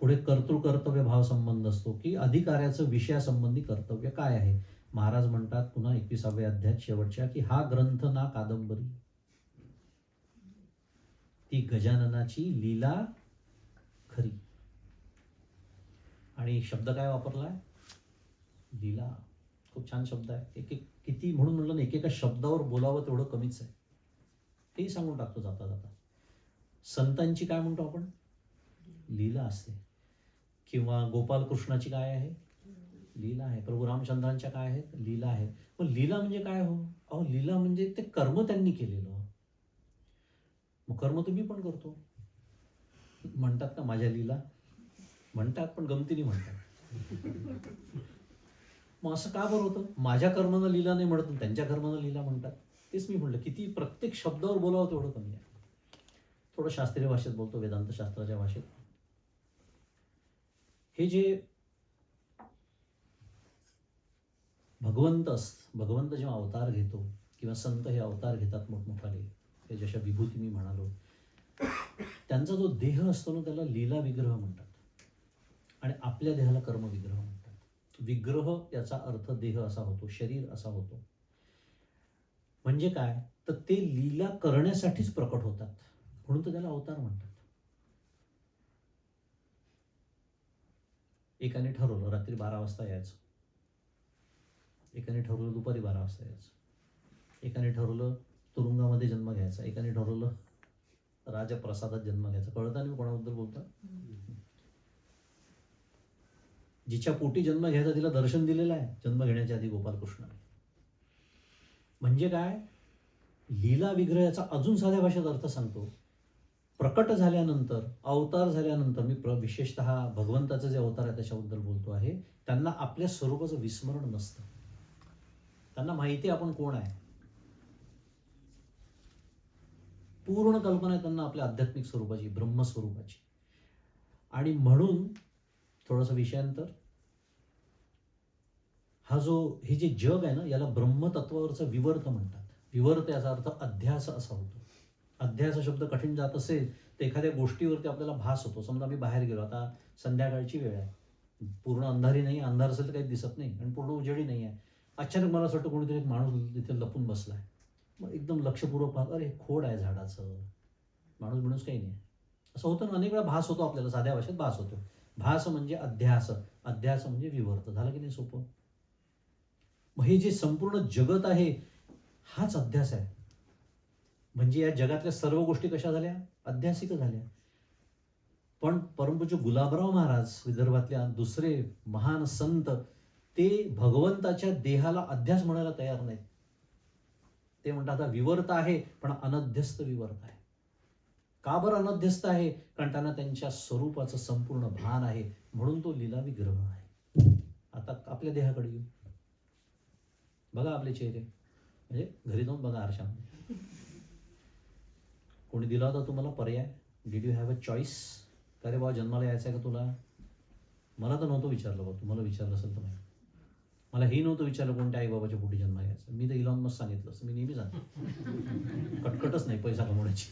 पुढे कर्तृकर्तव्य भाव संबंध असतो की अधिकाऱ्याचं विषयासंबंधी कर्तव्य काय आहे. महाराज म्हणतात पुन्हा 21व्या अध्यायात शेवटच्या की हा ग्रंथ ना कादंबरी, ती गजाननाची लीला खरी. आणि शब्द काय वापरलाय? लीला. खूप छान शब्द आहे. किती म्हणून म्हणलं ना, एकेका शब्दावर बोलावं तेवढं कमीच आहे. तेही सांगून टाकतो जाता जाता. संतांची काय म्हणतो आपण? लीला असते. किंवा गोपालकृष्णाची काय आहे? लीला आहे. प्रभू रामचंद्रांच्या काय आहेत? लीला आहे. पण लीला म्हणजे काय हो? अहो, लीला म्हणजे ते कर्म त्यांनी केलेलं. मग कर्म तुम्ही पण करतो. म्हणतात का माझ्या लीला? म्हणतात, पण गमतीने म्हणतात. मग असं का बरं होतं? माझ्या कर्मानं लीला नाही म्हणत, त्यांच्या कर्मानं लीला म्हणतात. तेच मी म्हटलं, किती प्रत्येक शब्दावर बोलावं तेवढं कमी आहे. थोडं शास्त्रीय भाषेत बोलतो, वेदांत शास्त्राच्या भाषेत. हे जे भगवंत जेव्हा अवतार घेतो किंवा संत हे अवतार घेतात मोठमोठाले, हे जशा विभूती मी म्हणालो, त्यांचा जो देह असतो ना त्याला लीला विग्रह म्हणतात. आणि आपल्या देहाला कर्म विग्रह म्हणतात. विग्रह याचा अर्थ देह असा होतो, शरीर असा होतो. म्हणजे काय? तर ते लीला करण्यासाठीच प्रकट होतात, म्हणून तर त्याला अवतार म्हणतात. एकाने ठरवलं रात्री 12 वाजता यायचं, एकाने ठरवलं दुपारी 12 वाजता यायचं, एकाने ठरवलं तुरुंगामध्ये जन्म घ्यायचा, एकाने ठरवलं राजप्रसादात जन्म घ्यायचा. कळतं ना मी कोणाबद्दल बोलतो? जिच्या पोटी जन्म घ्यायचा तिला दर्शन दिलेलं आहे जन्म घेण्याच्या आधी गोपालकृष्णाने. म्हणजे काय? लीला विग्रह याचा अजून साध्या भाषेत अर्थ सांगतो. प्रकट झाल्यानंतर, अवतार झाल्यानंतर, मी विशेषतः भगवंताचे जे अवतार आहे त्याच्याबद्दल बोलतो आहे, त्यांना आपल्या स्वरूपाचं विस्मरण नसतं. त्यांना माहिती आहे आपण कोण आहे, पूर्ण कल्पना आहे त्यांना आपल्या आध्यात्मिक स्वरूपाची, ब्रह्मस्वरूपाची. आणि म्हणून थोडंसं विषयांतर, हे जे जग आहे ना याला ब्रह्मतत्वावरचं विवर्त म्हणतात. विवर्त याचा अर्थ अध्यास असा होतो. अध्यास शब्द कठीण जात असेल तर एखाद्या गोष्टीवरती आपल्याला भास होतो. समजा मी बाहेर गेलो, आता संध्याकाळची वेळ आहे, पूर्ण अंधारी नाही, अंधार असेल तर काही दिसत नाही आणि पूर्ण उजेडी नाही आहे. अचानक मला असं वाटतं कोणीतरी एक माणूस तिथे लपून बसलाय. मग एकदम लक्षपूर्वक पाहत, अरे खोड आहे झाडाचं, माणूस काही नाही. असं होतं ना, अनेक वेळा भास होतो आपल्याला, साध्या भाषेत भास होतो. भास म्हणजे अध्यास, अध्यास म्हणजे विवर्त. झालं की नाही सोपं? मग हे जे संपूर्ण जगत आहे हाच अध्यास आहे. म्हणजे या जगातल्या सर्व गोष्टी कशा झाल्या? अध्यासिक झाल्या. पण परमपूज्य गुलाबराव महाराज, विदर्भातल्या दुसरे महान संत, ते भगवंताच्या देहाला अध्यास म्हणायला तयार नाहीत. ते म्हणतात विवर्त आहे, पण अनध्यस्त विवर्त आहे. का बरं अनध्यस्त आहे? कारण त्यांना त्यांच्या स्वरूपाचं संपूर्ण भान आहे, म्हणून तो लीला विग्रह आहे. आता आपल्या देहाकडे येऊ. बघा आपले चेहरे, म्हणजे घरी जाऊन बघा आरशामध्ये. कोणी दिला होता तुम्हाला पर्याय? Did you have a choice? का रे बाबा जन्माला यायचं आहे का तुला? मला तर नव्हतं विचारलं बाबा, तुम्हाला विचारलं असेल तर माहिती. मला हे नव्हतं विचारलं कोणत्या आई बाबाच्या पोटी जन्म यायचा. मी तर इलॉन मस्क सांगितलं असतं, मी नेहमी सांगतो. कटकटच नाही पैसा कमवण्याची.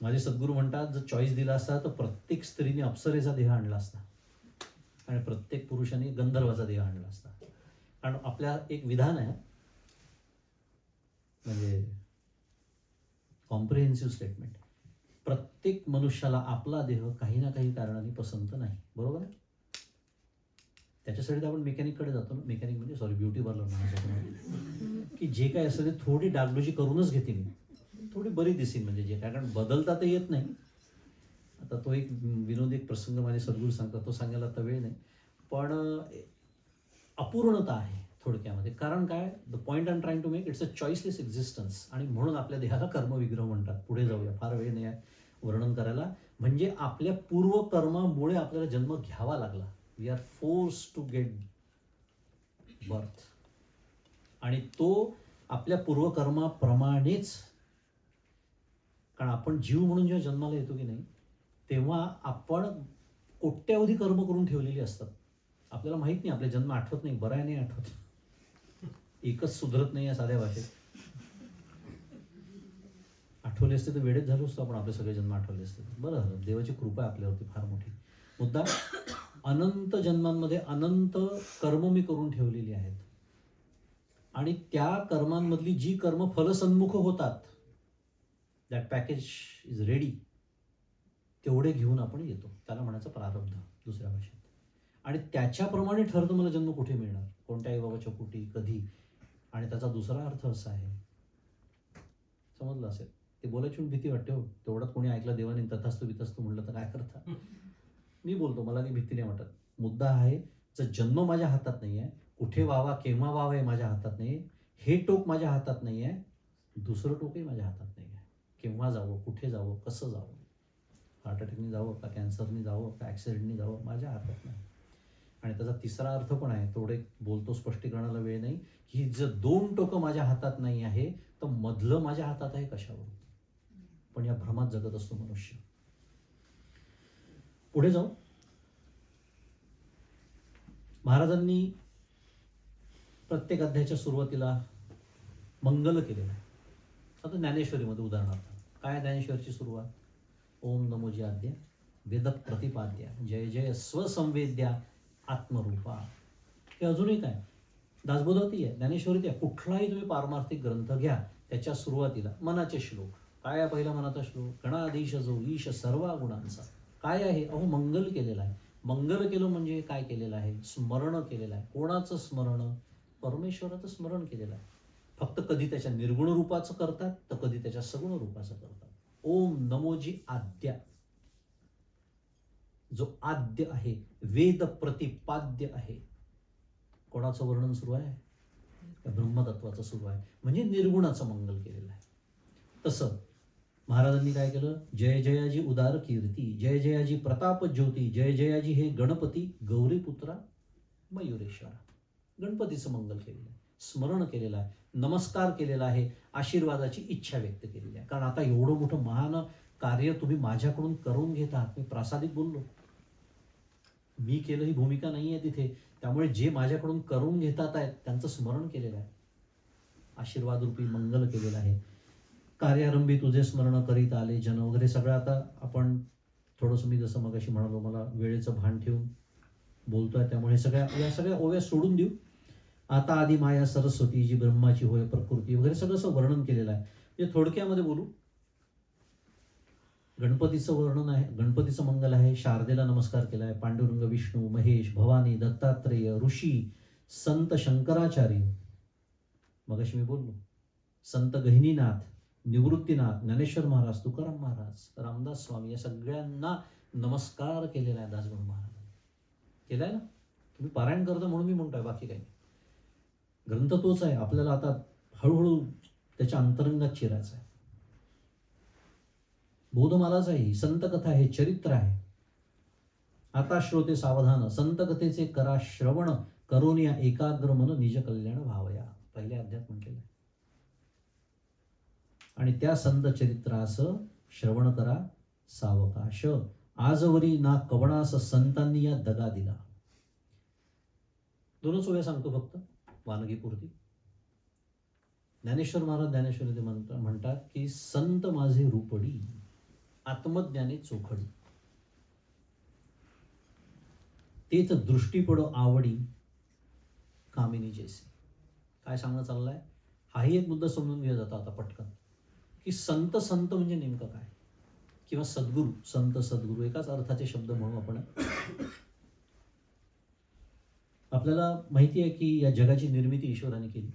माझे सद्गुरू म्हणतात, जर चॉईस दिला असता तर प्रत्येक स्त्रीने अप्सरेचा देह आणला असता आणि प्रत्येक पुरुषाने गंधर्वाचा देह आणला असता. कारण आपल्या एक विधान आहे, म्हणजे कॉम्प्रिहेन्सिव्ह स्टेटमेंट, प्रत्येक मनुष्याला आपला देह काही ना काही कारणाने पसंत नाही. बरोबर आहे? त्याच्यासाठी आपण मेकॅनिककडे जातो ना. मेकॅनिक म्हणजे ब्युटी पार्लर म्हणायचं, की जे काय असेल ते थोडी डागडुजी करूनच घेते मी, थोडी बरी दिसेल म्हणजे जे काय. कारण बदलता तर येत नाही. आता तो एक विनोदी एक प्रसंग माझे सद्गुरू सांगतात, तो सांगायला आता वेळ नाही, पण अपूर्णता आहे थोडक्यामध्ये. कारण काय, the point I am trying to make, it's a choiceless existence. आणि म्हणून आपल्या देहाला कर्मविग्रह म्हणतात. पुढे जाऊया, फार वेळ नाही आहे वर्णन करायला. म्हणजे आपल्या पूर्वकर्मामुळे आपल्याला जन्म घ्यावा लागला. We are force to get birth. आणि तो आपल्या पूर्वकर्माप्रमाणेच, कारण आपण जीव म्हणून जेव्हा जन्माला येतो की नाही, तेव्हा आपण कोट्यावधी कर्म करून ठेवलेली असतात. आपल्याला माहित नाही, आपले जन्म आठवत नाही. बरं आहे, नाही आठवत. एकच सुधरत नाही या साध्या भाषेत. आठवले असते तर वेळेत झालो असतो आपण, आपले सगळे जन्म आठवले असते. बरं झालं, देवाची कृपा आपल्यावरती फार मोठी. मुद्दा, अनंत जन्मांमध्ये अनंत कर्म मी करून ठेवलेली आहेत. आणि त्या कर्मांमधली जी कर्म फलसन्मुख होतात, दॅट पॅकेज इज रेडी, तेवढे घेऊन आपण येतो. त्याला म्हणायचं प्रारब्ध दुसऱ्या भाषेत. आणि त्याच्याप्रमाणे ठरतं मला जन्म कुठे मिळणार, कोणत्या आई बाबाच्या पोटी, कधी. आणि त्याचा दुसरा अर्थ असा आहे, समजलं असेल, ते बोलायची भीती वाटते हो. तेवढ्यात कोणी ऐकलं देवाने तथास्तु वितस्तु म्हणलं तर काय करता. मी बोलतो, मला काही भीती नाही वाटत. मुद्दा आहे, जर जन्म माझ्या हातात नाही आहे, कुठे व्हावा केव्हा व्हावा हे माझ्या हातात नाही, हे टोक माझ्या हातात नाही आहे, दुसरं टोकही माझ्या हातात नाही आहे. केव्हा जावं, कुठे जावं, कसं जावं, हार्ट अटॅकने जावं का कॅन्सरने जावं का ॲक्सिडेंटने जावं, माझ्या हातात नाही. आणि त्याचा तिसरा अर्थ पण आहे, थोडे बोलतो, स्पष्टीकरणाला वेळ नाही, की जर दोन टोकं माझ्या हातात नाही आहे तर मधलं माझ्या हातात आहे कशावर. पण या भ्रमात जगत असतो मनुष्य. पुढे जाऊ. महाराजांनी प्रत्येक अध्यायाच्या सुरुवातीला मंगल केलेलं आहे. आता ज्ञानेश्वरीमध्ये उदाहरणार्थ काय, ज्ञानेश्वरीची सुरुवात, ओम नमोजी आद्या वेद प्रतिपाद्या जय जय स्वसंवेद्या आत्मरूपा. हे अजूनही काय, दासबोधावती आहे, ज्ञानेश्वरीत आहे. कुठलाही तुम्ही पारमार्थिक ग्रंथ घ्या, त्याच्या सुरुवातीला मनाचे श्लोक. काय आहे पहिला मनाचा श्लोक? गणाधीश जो ईश सर्व गुणांचा. काय आहे? अहो मंगल केलेलं आहे. मंगल केलं म्हणजे काय केलेलं आहे? स्मरण केलेलं आहे. कोणाचं स्मरण? परमेश्वराचं स्मरण केलेलं आहे. फक्त कधी त्याच्या निर्गुण रूपाचं करतात तर कधी त्याच्या सगुण रूपाचं करतात. ओम नमोजी आद्या, जो आद्य आहे, वेद प्रतिपाद्य आहे. कोणाचं वर्णन सुरू आहे? ब्रह्मतत्वाचं सुरू आहे, म्हणजे निर्गुणाचं मंगल केलेलं आहे. तसं महाराजांनी काय केलं? जय जयाजी उदार कीर्ती, जय जयाजी प्रताप ज्योती, जय जयाजी हे गणपती गौरीपुत्रा मयुरेश्वरा. गणपतीचं मंगल केलेलं आहे, स्मरण केलेलं आहे, नमस्कार केलेला आहे, आशीर्वादाची इच्छा व्यक्त केलेली आहे. कारण आता एवढं मोठं महान कार्य तुम्ही माझ्याकडून करून घेत आहात. मी प्रासादिक बोललो, मी केलं ही भूमिका नाही आहे तिथे. त्यामुळे जे माझ्याकडून करून घेतात आहेत त्यांचं स्मरण केलेलं आहे, आशीर्वाद रूपी मंगल केलेलं आहे. कार्यारंभी तुझे स्मरण करीत आले जन वगैरे सगळं. आता आपण थोडंसं, मी जसं मगाशी म्हणालो, मला वेळेचं भान ठेवून बोलतोय, त्यामुळे या सगळ्या ओव्या सोडून देऊ. आता आधी माया सरस्वती जी ब्रह्माची होय प्रकृती वगैरे सगळं असं वर्णन केलेलं आहे. म्हणजे थोडक्यामध्ये बोलू, गणपतीचं वर्णन आहे, गणपतीचं मंगल आहे, शारदेला नमस्कार केलाय, पांडुरंग, विष्णू, महेश, भवानी, दत्तात्रेय, ऋषी, संत शंकराचार्य, मगाशी मी बोललो, संत गहिनीनाथ, निवृत्तीनाथ, ज्ञानेश्वर महाराज, तुकाराम महाराज, रामदास स्वामी, या सगळ्यांना नमस्कार केलेला आहे दासगणू महाराजांनी. केलाय ना? तुम्ही पारायण करता म्हणून मी म्हणतोय, बाकी काही नाही. ग्रंथ तोच आहे, आपल्याला आता हळूहळू त्याच्या अंतरंगात शिरायचं आहे. बोधमालाच आहे, संत कथा आहे, चरित्र आहे. आता श्रोते सावधान, संत कथेचे करा श्रवण, करून या एकाग्र मन निज कल्याण व्हावया, पहिल्या अध्यायात म्हटलेलं आहे. आणि त्या संत चरित्रास श्रवण करा सावकाश, आजवरी ना कवणास संतांनी या दगा दिला. दोनच ओव्या सांगतो फक्त वानगीपुरती. ज्ञानेश्वर महाराज ज्ञानेश्वरी म्हणतात की संत माझे रूपडी, आत्मज्ञाने चोखडी, तेच दृष्टी पडो आवडी, कामिनी जैसे. काय सांगणं चाललंय? हाही एक मुद्दा समजून घ्या जाता आता पटकन, की संत संत म्हणजे नेमकं काय, किंवा सद्गुरू, संत सद्गुरू एकाच अर्थाचे शब्द म्हणू आपण. आपल्याला माहिती आहे की या जगाची निर्मिती ईश्वराने केली,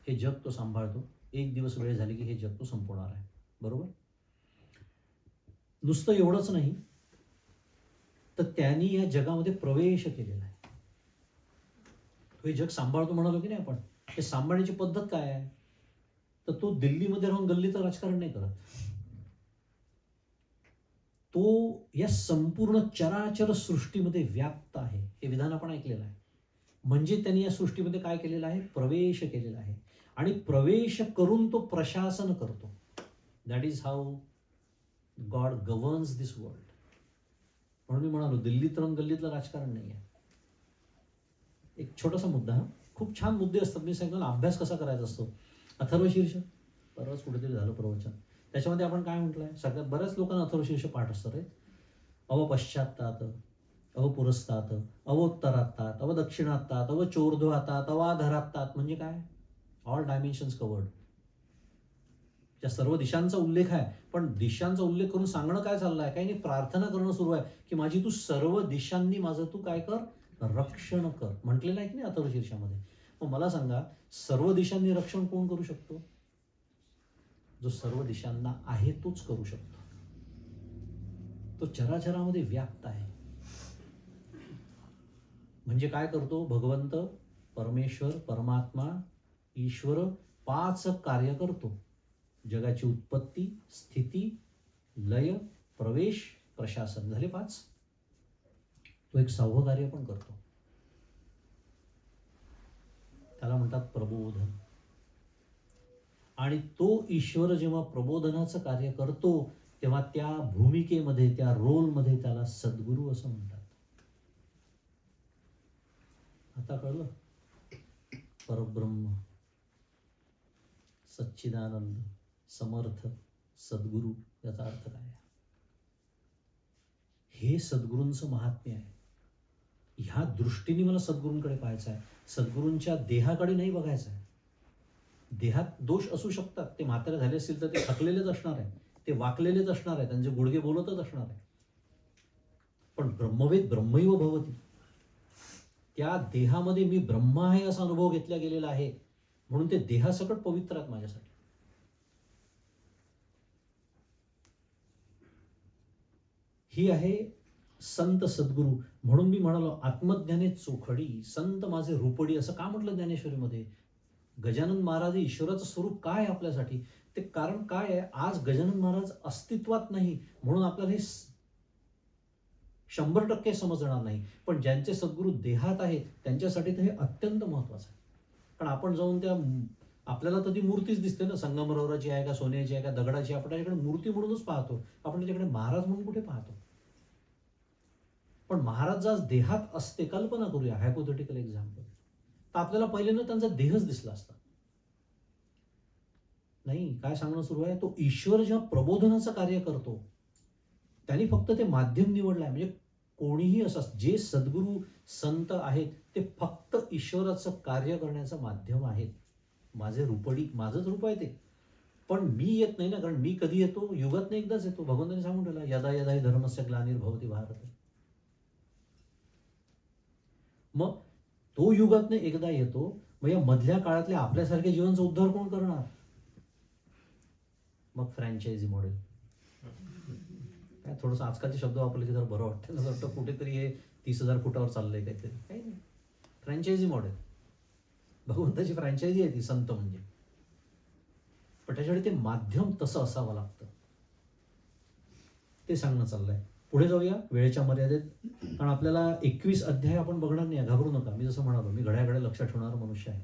हे जग तो सांभाळतो, एक दिवस वेळ झाली की हे जग तो संपवणार आहे, बरोबर? नुसतं एवढंच नाही, तर त्यांनी या जगामध्ये प्रवेश केलेला आहे. तो हे जग सांभाळतो म्हणालो की नाही आपण, हे सांभाळण्याची पद्धत काय आहे? तर तो दिल्लीमध्ये राहून गल्लीचं राजकारण नाही करत, तो या संपूर्ण चराचर सृष्टीमध्ये व्याप्त आहे. हे विधान आपण ऐकलेलं आहे. म्हणजे त्यांनी या सृष्टीमध्ये काय केलेलं आहे? प्रवेश केलेला आहे. आणि प्रवेश करून तो प्रशासन करतो. That is how God governs this world. म्हणून मी म्हणालो दिल्लीत राहून गल्लीतलं राजकारण नाही आहे. एक छोटासा मुद्दा, खूप छान मुद्दे असतात. मी सांगितलं अभ्यास कसा करायचा असतो. अथर्वशीर्ष परवाच कुठेतरी झालं प्रवचन, त्याच्यामध्ये आपण काय म्हटलंय, सगळ्यात बऱ्याच लोकांना अथर्वशीर्ष पाठ असतं रे. अवपश्चातात, अवपुरस्तात, अवोत्तरातात, अवदक्षिणातात, अवचोर्ध्वातात, अवाधरातात. म्हणजे काय? All dimensions covered. त्या सर्व दिशांचा उल्लेख आहे, पण दिशांचा उल्लेख करून सांगणं काय चाललं आहे? काही नाही, प्रार्थना करणं सुरू आहे की माझी तू सर्व दिशांनी माझं तू काय कर? रक्षण कर. म्हटलेलं आहे की नाही अथर्वशीर्षामध्ये. मग मला सांगा, सर्व दिशांनी रक्षण कोण करू शकतो? जो सर्व दिशांना आहे तोच करू शकतो. तो चराचरामध्ये व्याप्त आहे. म्हणजे काय करतो भगवंत, परमेश्वर, परमात्मा, ईश्वर 5 कार्य करतो. जगाची उत्पत्ती, स्थिती, लय, प्रवेश, प्रशासन, झाले 5. तो एक 6वं कार्य पण करतो, त्याला म्हणतात प्रबोधन. आणि तो ईश्वर जेव्हा प्रबोधनाचं कार्य करतो तेव्हा त्या भूमिकेमध्ये, त्या रोलमध्ये त्याला सद्गुरू असं म्हणतात. आता कळलं? परब्रह्म, सच्चिदानंद, समर्थ, सद्गुरू याचा अर्थ काय आहे? हे सद्गुरूंचं महात्म्य आहे. ह्या दृष्टीने मला सद्गुरूंकडे पाहायचं आहे. सद्गुरूंच्या देहाकडे नाही बघायचं आहे. देहात दोष असू शकतात, ते म्हातारे झाले असतील तर ते थकलेलेच असणार आहे, ते वाकलेलेच असणार आहे, त्यांचे गुडघे बोलतच असणार आहे. पण ब्रह्मवेद ब्रह्मैव भवती, त्या देहामध्ये मी ब्रह्म आहे असा अनुभव घेतला गेलेला आहे, म्हणून ते देहासकट पवित्र आहेत माझ्यासाठी. ही आहे संत सद्गुरू. म्हणून मी म्हणालो आत्मज्ञाने चोखडी, संत माझे रूपडी. असं का म्हटलं ज्ञानेश्वरीमध्ये? गजानन महाराज ईश्वराचं स्वरूप काय आपल्यासाठी? ते कारण काय आहे? आज गजानन महाराज अस्तित्वात नाही म्हणून आपल्याला हे 100% समजणार नाही, पण ज्यांचे सद्गुरू देहात आहेत त्यांच्यासाठी तर हे अत्यंत महत्वाचं आहे. कारण आपण जाऊन त्या, आपल्याला तर ती मूर्तीच दिसते ना, संगमरवराची आहे का, सोन्याची आहे का, दगडाची, आपण त्याच्याकडे मूर्ती म्हणूनच पाहतो. आपण त्याच्याकडे महाराज म्हणून कुठे पाहतो? पण महाराज आज देहात असते, कल्पना करूया, हायपोथेटिकल एक्झाम्पल, तर आपल्याला पहिल्यांदा त्यांचा देहच दिसला असता. नाही, काय सांगणं सुरू आहे? तो ईश्वर जेव्हा प्रबोधनाचं कार्य करतो त्यांनी फक्त ते माध्यम निवडलंय. म्हणजे कोणीही असं, जे सद्गुरू संत आहेत ते फक्त ईश्वराचं कार्य करण्याचं माध्यम आहेत. माझे रूपडी, माझंच रूप आहे ते, पण मी येत नाही ना, कारण मी कधी येतो, युगात नाही एकदाच येतो. भगवंतांनी सांगून ठेवला, यदा यदा हि धर्मस्य ग्लानिर्भवति भारत. मग तो युगात एकदा येतो, मग या मधल्या काळातल्या आपल्यासारख्या जीवनाचा उद्धार कोण करणार? मग फ्रँचायझी मॉडेल. काय थोडंसं आजकालचे शब्द वापरले की जरा बरं वाटतं ना, वाटतं कुठेतरी हे 30,000 फुटावर चाललंय काहीतरी. काही नाही, फ्रँचायझी मॉडेल. भगवंताची फ्रँचायझी आहे ती, संत म्हणजे. पण त्याच्याकडे ते माध्यम तसं असावं लागतं, ते सांगणं चाललंय. पुढे जाऊया वेळेच्या मर्यादेत, कारण आपल्याला 21 अध्याय आपण बघणार नाही, घाबरू नका. मी जसं म्हणालो, मी घड्याकडे लक्ष ठेवणारा मनुष्य आहे.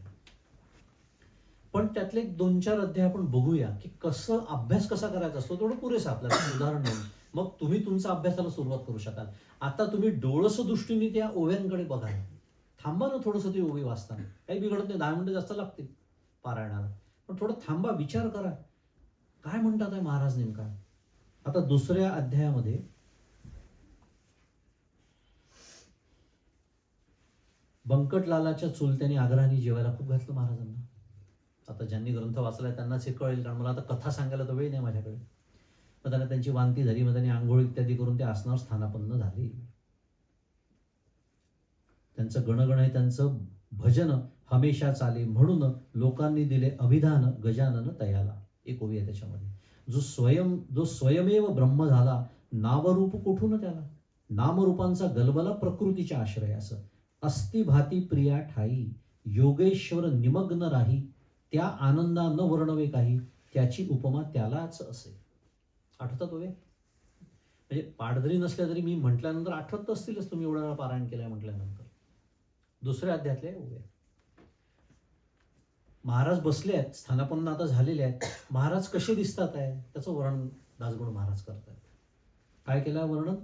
पण त्यातले 2-4 अध्याय आपण बघूया की कसं अभ्यास कसा करायचा असतो. थोडं पुरेसं आपल्याला उदाहरण म्हणून, मग तुम्ही तुमचा अभ्यासाला सुरुवात करू शकाल. आता तुम्ही डोळस दृष्टीने त्या ओव्यांकडे बघा, थांबा ना थोडंसं ती ओवी वाचताना, काही बिघडत नाही. 10 मिनिटं जास्त लागतील पारायणाला, पण थोडं थांबा, विचार करा काय म्हणतात आहे महाराज नेमका. आता 2ऱ्या अध्यायामध्ये बंकटलालाच्या चुलत्याने आग्रहाने जेवायला खूप घातलं महाराजांना. आता ज्यांनी ग्रंथ वाचलाय त्यांनाच हे कळेल, कारण मला आता कथा सांगायला तर वेळ नाही माझ्याकडे. मग त्यांना त्यांची वांती झाली, मग त्यांनी आंघोळ इत्यादी करून ते आसनावर स्थानापन्न झाले. त्यांचं गणगण आहे, त्यांचं भजन हमेशा चाले, म्हणून लोकांनी दिले अभिधान गजानन तयाला. एक ओवी आहे त्याच्यामध्ये. जो स्वयमेव ब्रह्म झाला, नावरूप कुठून त्याला, नामरूपांचा गलबला प्रकृतीच्या आश्रय. असं अस्ति भाती प्रिया ठाई, योगेश्वर निमग्न राही, त्या आनंदा न वर्णवे काही, त्याची उपमा त्यालाच असे. आठवतात ओवे? म्हणजे पाठ जरी नसल्या तरी मी म्हटल्यानंतर आठवत असतीलच, तुम्ही एवढा वेळा पारायण केलंय म्हटल्यानंतर. 2ऱ्या अध्यायातले ओवे. महाराज बसले आहेत, स्थानापन्न आता झालेले आहेत. महाराज कसे दिसतात आहे त्याचं वर्णन दासगुण महाराज करतात. काय केलं वर्णन?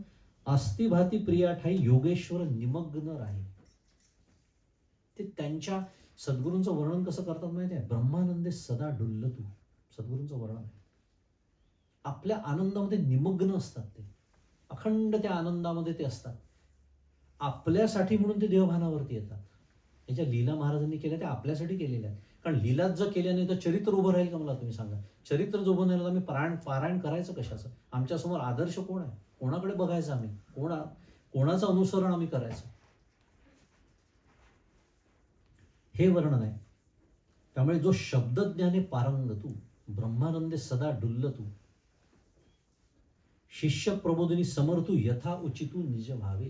अस्ति भाती प्रिया ठाई, योगेश्वर निमग्न राही. ते त्यांच्या सद्गुरूंचं वर्णन कसं करतात माहिती आहे? ब्रह्मानंदे सदा डुल्ल तू, सद्गुरूंचं वर्णन आहे. आपल्या आनंदामध्ये निमग्न असतात ते, अखंड त्या आनंदामध्ये ते असतात. आपल्यासाठी म्हणून ते देवभानावरती येतात. याच्या लीला महाराजांनी केल्या त्या आपल्यासाठी केलेल्या आहेत. कारण लीलाच जर केल्या नाही तर चरित्र उभं राहील का? मला तुम्ही सांगा. चरित्र जो उभं नाही तर आम्ही पारायण करायचं कशाचं? आमच्यासमोर आदर्श कोण आहे? कोणाकडे बघायचं आम्ही? कोणाचं अनुसरण आम्ही करायचं? हे वर्णन आहे. त्यामुळे जो शब्दज्ञाने पारंग तू, ब्रह्मानंदे सदा डुल्ल तू, शिष्य प्रबोधिनी समर्थू यथा उचितू निज भावे.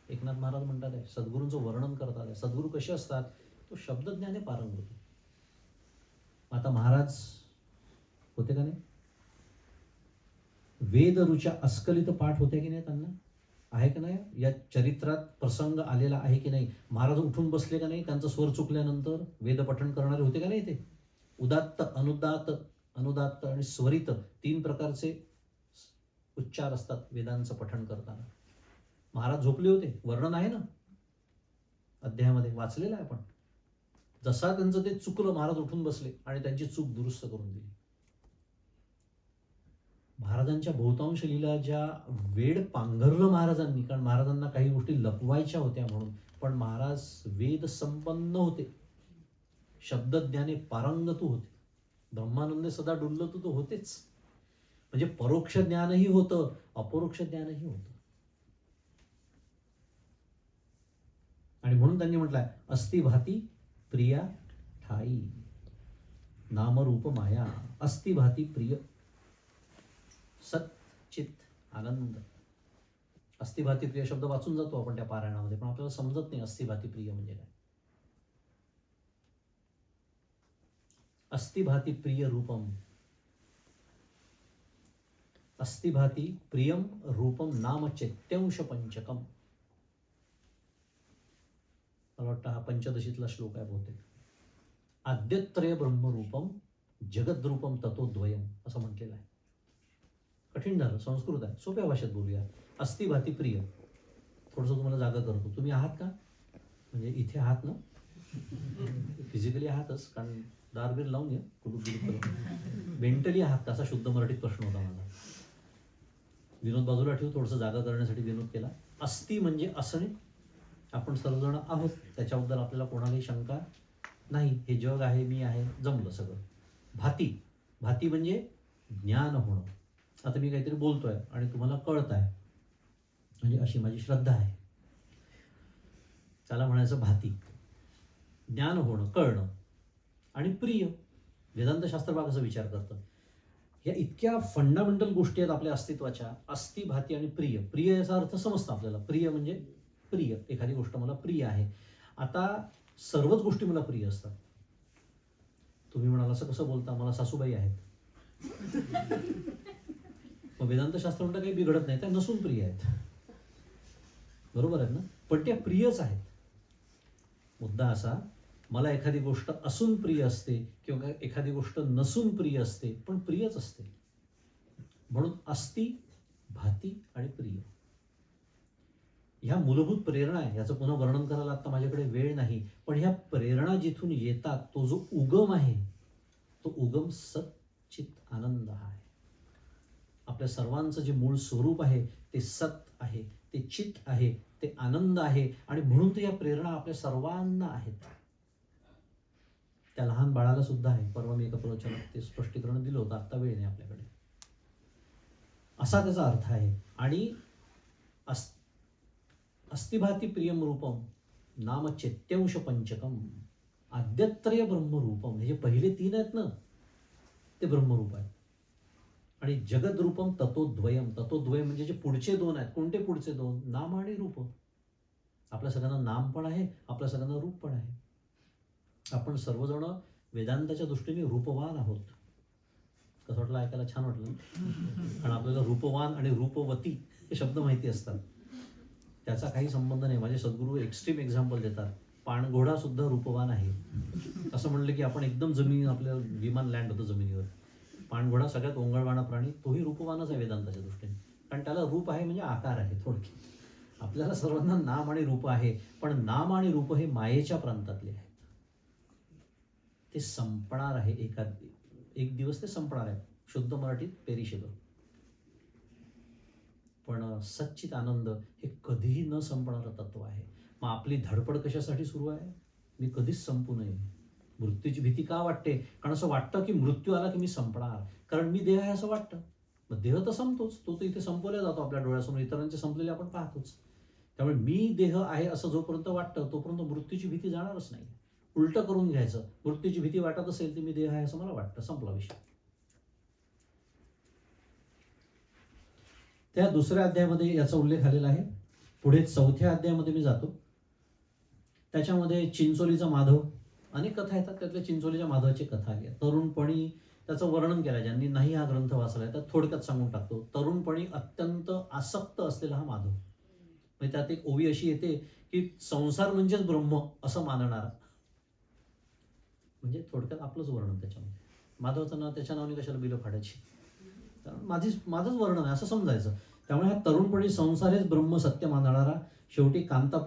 एकनाथ महाराज म्हणतात आहे, सद्गुरूंचं वर्णन करतात आहे. सद्गुरू कसे असतात? तो शब्दज्ञाने पारंग तू. आता महाराज होते का नाही? वेद ऋचा अस्खलित पाठ होते की नाही त्यांना? आहे की नाही? या चरित्रात प्रसंग आलेला आहे की नाही? महाराज उठून बसले का नाही? त्यांचं स्वर चुकल्यानंतर वेद पठण करणारे होते का नाही? ते उदात्त, अनुदात्त आणि स्वरित 3 प्रकारचे उच्चार असतात वेदांचं पठण करताना. महाराज झोपले होते, वर्णन आहे ना अध्यायामध्ये, वाचलेलं आहे आपण. जसा त्यांचं ते चुकलं, महाराज उठून बसले आणि त्यांची चूक दुरुस्त करून दिली. महाराजांच्या बहुतांश लीला ज्या वेड पांघरलं महाराजांनी, कारण महाराजांना काही गोष्टी लपवायच्या होत्या म्हणून, पण महाराज वेद संपन्न होते, शब्दज्ञाने पारंगत होते, ब्रह्मानंदे सदा डुल्ल तू होतेच. म्हणजे परोक्ष ज्ञानही होतं, अपरोक्ष ज्ञानही होतं. आणि म्हणून त्यांनी म्हटलंय अस्ति भाती प्रिया ठाई, नामरूप माया, अस्ति भाती प्रिय सत चित आनंद. अस्ति भाती प्रिय शब्द वाचून जातो आपण त्या पारायणामध्ये, पण आपल्याला समजत नाही अस्ति भाती प्रिय म्हणजे काय. अस्ति भाती प्रिय रूपम, अस्ति भाती प्रियम रूपम नाम चैत्यांश पंचकम. मला वाटतं हा पंचदशीतला श्लोक आहे बहुतेक. आद्यत्रय ब्रह्मरूपम जगद्रूपम ततोद्वयम असं म्हटलेलं आहे. कठीण झालं, संस्कृत आहे, सोप्या भाषेत बोलूया. अस्ति भाती प्रिय. थोडंसं तुम्हाला जागा करतो. तुम्ही आहात का? म्हणजे इथे आहात ना? फिजिकली आहातच, कारण दारबीर लावून घ्या, कुलूप करून. मेंटली आहात का? असा शुद्ध मराठीत प्रश्न होता माझा. विनोद बाजूला ठेवू, थोडंसं जागा करण्यासाठी विनोद केला. अस्ति म्हणजे असणे. आपण सर्वजण आहोत, त्याच्याबद्दल आपल्याला कोणालाही शंका नाही. हे जग आहे, मी आहे, जमलं सगळं. भाती, भाती म्हणजे ज्ञान होणं. आता मी काहीतरी बोलतोय आणि तुम्हाला कळत आहे, म्हणजे अशी माझी श्रद्धा आहे, त्याला म्हणायचं भाती. ज्ञान होणं, कळणं. आणि प्रिय, वेदांतशास्त्र बघा कसं विचार करतं. या इतक्या फंडामेंटल गोष्टी आहेत आपल्या अस्तित्वाच्या. अस्ति, भाती आणि प्रिय. प्रिय याचा अर्थ समजतो आपल्याला. प्रिय म्हणजे प्रिय, एखादी गोष्ट मला प्रिय आहे. आता सर्वच गोष्टी मला प्रिय असतात. तुम्ही म्हणाल असं कसं बोलता, मला सासूबाई आहेत. मग वेदांतशास्त्र म्हणतं काही बिघडत नाही, त्या नसून प्रिय आहेत. बरोबर आहेत ना? पण त्या प्रियच आहेत. मुद्दा असा, मला एखादी गोष्ट असून प्रिय असते किंवा एखादी गोष्ट नसून प्रिय असते, पण प्रियच असते. म्हणून अस्ति, भाती आणि प्रिय ह्या मूलभूत प्रेरणा आहे. याचं पुन्हा वर्णन करायला आता माझ्याकडे वेळ नाही. पण ह्या प्रेरणा जिथून येतात, तो जो उगम आहे, तो उगम सच्चित आनंद आहे. आपल्या सर्वांचं जे मूळ स्वरूप आहे ते सत आहे, ते चित आहे, ते आनंद आहे. आणि म्हणून तर या प्रेरणा आपल्या सर्वांना आहेत. त्या लहान बाळाला सुद्धा आहे. परवा मी एका प्रवचनात ते स्पष्टीकरण दिलं होतं, आता वेळ नाही आपल्याकडे. असा त्याचा अर्थ आहे. आणि अस्तिभाती प्रियम रूपम नाम चेत्यंश पंचकम आद्यत्रय ब्रह्मरूपम. हे जे पहिले 3 आहेत ना, ते ब्रह्मरूप आहे. आणि जगद रूपम तत्वद्वयम. तत्वद्वयम म्हणजे जे पुढचे 2 आहेत. कोणते पुढचे 2? नाम आणि रूप. आपल्या सगळ्यांना नाम पण आहे, आपल्या सगळ्यांना रूप पण आहे. आपण सर्वजण वेदांताच्या दृष्टीने रूपवान आहोत. कसं वाटलं ऐकायला? छान वाटलं. कारण आपल्याला रूपवान आणि रूपवती हे शब्द माहिती असतात. त्याचा काही संबंध नाही. माझे सद्गुरू एक्स्ट्रीम एक्झाम्पल देतात. पाणघोडा सुद्धा रूपवान आहे. असं म्हणलं की आपण एकदम जमिनी, आपलं विमान लँड होतं जमिनीवर. पाणघोडा सगळ्यात ओंगळवाणा प्राणी, तोही रूपवानच आहे वेदांताच्या दृष्टीने. कारण त्याला रूप आहे म्हणजे आकार आहे. थोडक्यात आपल्याला सर्वांना नाम आणि रूप आहे. पण नाम आणि रूप हे मायेच्या प्रांतातले आहेत. ते संपणार आहे. एक दिवस ते संपणार आहे. शुद्ध मराठीत पेरिशेबल. पण सच्चित आनंद हे कधीही न संपणारं तत्व आहे. मग आपली धडपड कशासाठी सुरू आहे? मी कधीच संपू नये. मृत्यूची भीती का वाटते? कारण असं वाटतं की मृत्यू आला की मी संपणार. कारण मी देह आहे असं वाटतं. मग देह तर संपतोच, तो तर इथे संपवला जातो आपल्या डोळ्यासमोर. इतरांचे संपलेले आपण पाहतोच. त्यामुळे मी देह आहे असं जोपर्यंत वाटतं, तोपर्यंत मृत्यूची भीती जाणारच नाही. उलटं करून घ्यायचं. मृत्यूची भीती वाटत असेल तर मी देह आहे असं मला वाटतं. संपला विषय. त्या दुसऱ्या अध्यायामध्ये याचा उल्लेख आलेला आहे. पुढे 4थ्या अध्यायामध्ये मी जातो. त्याच्यामध्ये चिंचोलीचा माधव, अनेक कथा येतात. त्यातल्या चिंचोलीच्या माधवाची कथा आली. तरुणपणी त्याचं वर्णन केलं. ज्यांनी नाही हा ग्रंथ वाचलाय तर थोडक्यात सांगून टाकतो. तरुणपणी अत्यंत आसक्त असलेला हा माधव. म्हणजे त्यात एक ओवी अशी येते की संसार म्हणजेच ब्रह्म असं मानणारा. म्हणजे थोडक्यात आपलंच वर्णन त्याच्यामध्ये. माधवाचं नाव त्याच्या नावाने कशाला बिलं फाडायची? माझंच वर्णन आहे असं समजायचं. त्यामुळे हा तरुणपणी संसार हेच ब्रह्म सत्य मानणारा, शेवटी कांता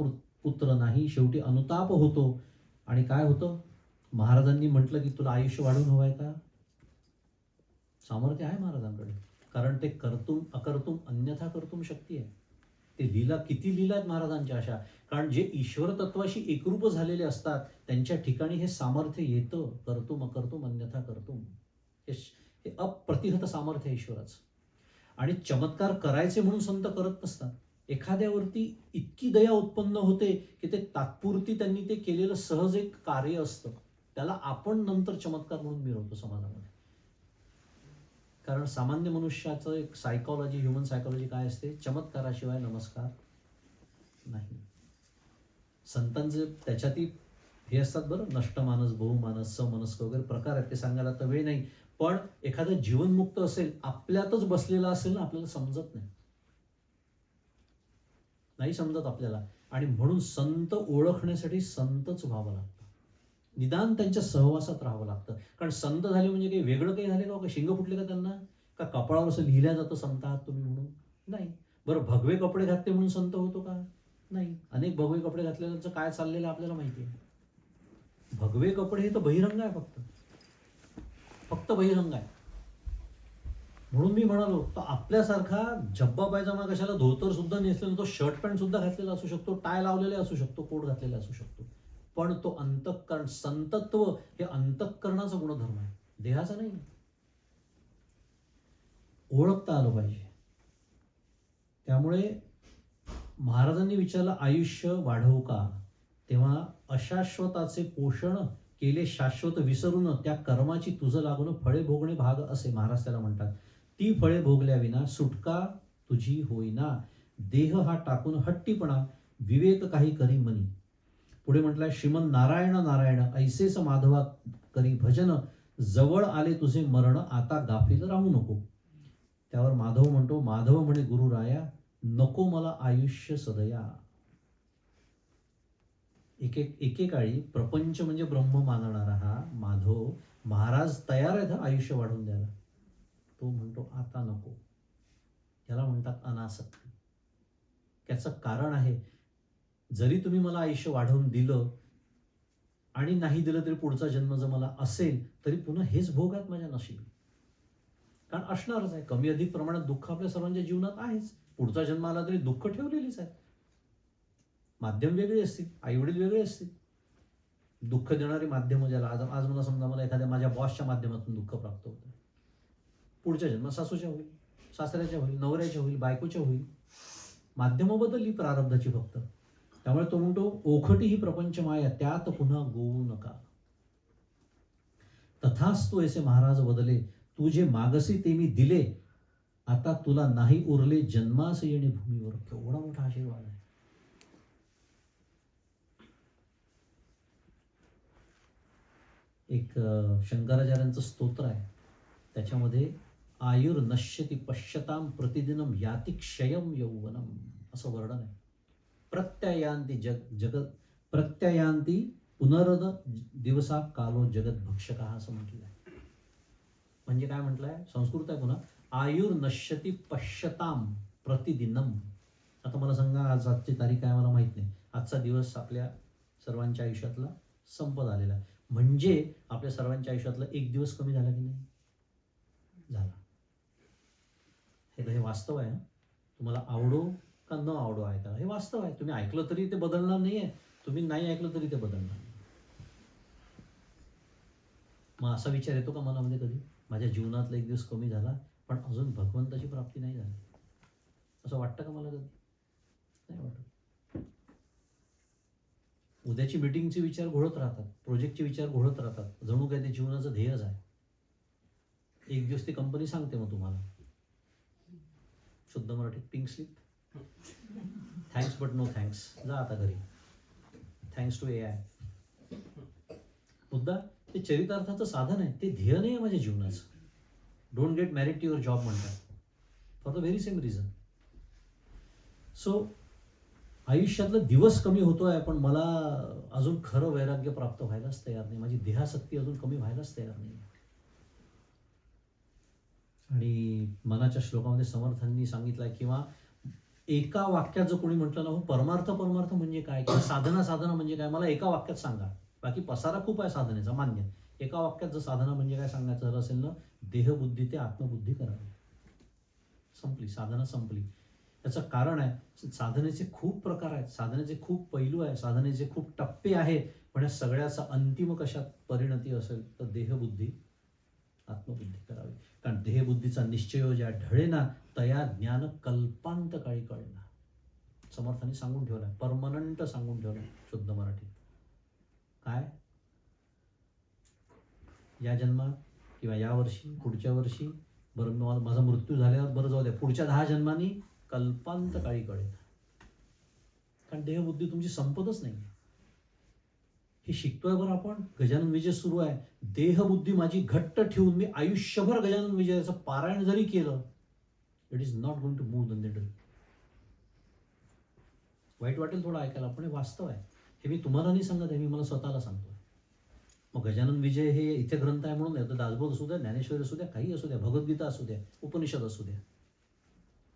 पुत्र नाही, शेवटी अनुताप होतो. आणि काय होतं? महाराजांनी म्हटलं की तुला आयुष्य वाढून हवंय का? सामर्थ्य आहे महाराजांकडे. कारण ते कर्तुम अकर्तुम अन्यथा कर्तुम शक्ती आहे. ते लीला, किती लीला आहेत महाराजांच्या अशा. कारण जे ईश्वर तत्वाशी एकरूप झालेले असतात त्यांच्या ठिकाणी हे सामर्थ्य येतं. कर्तुम अकर्तुम अन्यथा कर्तुम. हे अप्रतिहत सामर्थ्य आहे ईश्वराचं. आणि चमत्कार करायचे म्हणून संत करत नसतात. एखाद्यावरती इतकी दया उत्पन्न होते की ते तात्पुरती त्यांनी ते केलेलं सहज एक कार्य असतं. त्याला आपण नंतर चमत्कार म्हणून मिळवतो समाजामध्ये. कारण सामान्य मनुष्याचं एक सायकॉलॉजी, ह्युमन सायकॉलॉजी काय असते? चमत्काराशिवाय नमस्कार नाही. संतांचे त्याच्यातही हे असतात बरं, नष्टमानस, बहुमानस, समनस्क वगैरे प्रकार आहेत. ते सांगायला तर वेळ नाही. पण एखादं जीवनमुक्त असेल, आपल्यातच बसलेला असेल ना, आपल्याला समजत नाही समजत आपल्याला. आणि म्हणून संत ओळखण्यासाठी संतच व्हावं लागतं. निदान त्यांच्या सहवासात राहावं लागतं. कारण संत झाले म्हणजे काही वेगळं काही झाले का? शिंग फुटले का त्यांना? का कपाळावर असं लिहिल्या जातं संत आहात तुम्ही म्हणून? नाही. बरं, भगवे कपडे घातले म्हणून संत होतो का? नाही. अनेक भगवे कपडे घातलेल्यांचं काय चाललेलं आपल्याला माहिती आहे. भगवे कपडे हे तर बहिरंग आहे, फक्त बहिरंग आहे. म्हणून मी म्हणालो, तो आपल्यासारखा जब्बा पायजामा कशाला, धोतर सुद्धा नेसलेला, तो शर्ट पॅन्ट सुद्धा घातलेला असू शकतो, टाय लावलेले असू शकतो, कोट घातलेला असू शकतो, पण तो अंतःकरण, संतत्व हे अंतःकरणाचा गुणधर्म आहे, देहाचा नाही. ओळखता आलं पाहिजे. त्यामुळे महाराजांनी विचारलं आयुष्य वाढवू का, तेव्हा अशाश्वताचे पोषण केले शाश्वत विसरून त्या कर्माची तुझं लागून फळे भोगणे भाग असे महाराज त्याला म्हणतात. ती फळे भोगल्या विना सुटका तुझी होईना. देह हा टाकून हट्टीपणा विवेक काही करी मनी. पुढे म्हटलंय श्रीमन नारायण नारायण ऐसेच माधवा करी भजन. जवळ आले तुझे मरण आता गाफील राहू नको. त्यावर माधव म्हणतो, माधव म्हणे गुरुराया नको मला आयुष्य सदया. एकेकाळी प्रपंच म्हणजे ब्रह्म मानणारा हा माधव महाराज तयार आहेत आयुष्य वाढवून द्यायला. तो म्हणतो आता नको. याला म्हणतात अनासक्ती. त्याचं कारण आहे, जरी तुम्ही मला आयुष्य वाढवून दिलं आणि नाही दिलं तरी पुढचा जन्म जर मला असेल तरी पुन्हा हेच भोग आहेत माझ्या नशिबी. कारण असणारच आहे, कमी अधिक प्रमाणात दुःख आपल्या सर्वांच्या जीवनात आहेच. पुढचा जन्म आला तरी दुःख ठेवलेलीच आहे. माध्यम वेगळी असतील, आई वडील वेगळे असतील, दुःख देणारी माध्यम ज्याला आज मला समजा मला एखाद्या माझ्या बॉसच्या माध्यमातून दुःख प्राप्त होतं, पुढच्या जन्म सासूच्या होईल, सासऱ्याच्या होईल, नवऱ्याच्या होईल, बायकोच्या होईल. माध्यम बदलली प्रारब्धाची फक्त. त्यामुळे तो म्हणतो ओखटी ही प्रपंच माया त्यात पुन्हा गोवू नका. तथास्तु ऐसे महाराज बदले तू जे मागसी ते मी दिले. आता तुला नाही उरले जन्मास येणे भूमीवर. केवढा मोठा आशीर्वाद आहे. एक शंकराचार्यांचं स्तोत्र आहे, त्याच्यामध्ये आयुर नश्यति पश्यताम प्रतिदिनम याति क्षयम यौवनम असं वर्णन आहे. प्रत्ययांती जगत प्रत्ययांती पुनरद दिवसा कालो जगत भक्षका असं म्हटलं आहे. म्हणजे काय म्हटलंय, संस्कृत आहे पुन्हा, आयुर नश्यति पश्यताम प्रतिदिनम. आता मला सांगा आजची तारीख आहे मला माहित नाही, आजचा दिवस आपल्या सर्वांच्या आयुष्यातला संपत आलेला आहे. म्हणजे आपल्या सर्वांच्या आयुष्यातला एक दिवस कमी झाला की नाही झाला. हे वास्तव आहे. तुम्हाला आवडो का न आवडो ऐका, हे वास्तव आहे. तुम्ही ऐकलं तरी ते बदलणार नाहीये, तुम्ही नाही ऐकलं तरी ते बदलणार नाही. मग असा विचार येतो का मनामध्ये कधी, माझ्या जीवनातला एक दिवस कमी झाला पण अजून भगवंताची प्राप्ती नाही झाली, असं वाटतं का मला कधी? नाही वाटत. उद्याची मीटिंगचे विचार घोळत राहतात, प्रोजेक्टचे विचार घोळत राहतात, जणू काय ते जीवनाचं ध्येयच आहे. एक दिवस ती कंपनी सांगते मग तुम्हाला शुद्ध मराठीत pink slip, thanks but no thanks, जा आता घरी, थँक्स टू AI. मुद्दा ते चरितार्थाचं साधन आहे, ते ध्येय नाही आहे माझ्या जीवनाचं. Don't get married to your job म्हणतात, for the very same reason. So आयुष्यातला दिवस कमी होतोय पण मला अजून खरं वैराग्य प्राप्त व्हायलाच तयार नाही, माझी देहासक्ती अजून कमी व्हायलाच तयार नाही. आणि मनाच्या श्लोकामध्ये समर्थांनी सांगितलंय, किंवा एका वाक्यात जर कोणी म्हटलं ना हो परमार्थ म्हणजे काय, किंवा साधना म्हणजे काय, मला एका वाक्यात सांगा. बाकी पसारा खूप आहे साधनेचा, मान्य. एका वाक्यात जर साधना म्हणजे काय सांगायचं जर असेल ना, देहबुद्धी ते आत्मबुद्धी करावी. संपली साधना, संपली. याचं कारण आहे, साधनेचे खूप प्रकार आहेत, साधनेचे खूप पैलू आहेत, साधनेचे खूप टप्पे आहेत, पण या सगळ्याचा अंतिम कशात परिणती असेल तर देहबुद्धी आत्मबुद्धी करावी. कारण देहबुद्धीचा निश्चय ज्या ढळेना तया ज्ञान कल्पांत काळी कळेना. समर्थांनी सांगून ठेवलाय, परमनंट सांगून ठेवलाय शुद्ध मराठीत. काय या जन्मात किंवा या वर्षी, पुढच्या वर्षी, बरं माझा मृत्यू झाल्यावर बरं जाऊ द्या, पुढच्या 10 जन्मांनी कल्पांत काळी कळेल. कारण देहबुद्धी तुमची संपतच नाही. हे शिकतोय बरं आपण, गजानन विजय सुरू आहे. देहबुद्धी माझी घट्ट ठेवून मी आयुष्यभर गजानन विजयाचं पारायण जरी केलं, it is not going to move the needle. वाईट वाटेल थोडं ऐकायला, पण हे वास्तव आहे. हे मी तुम्हाला नाही सांगत आहे, मी मला स्वतःला सांगतोय. मग गजानन विजय हे इथे ग्रंथ आहे म्हणून नाही, दासबोध असू द्या, ज्ञानेश्वरी असू द्या, काही असू द्या, भगवद्गीता असू द्या, उपनिषद असू द्या.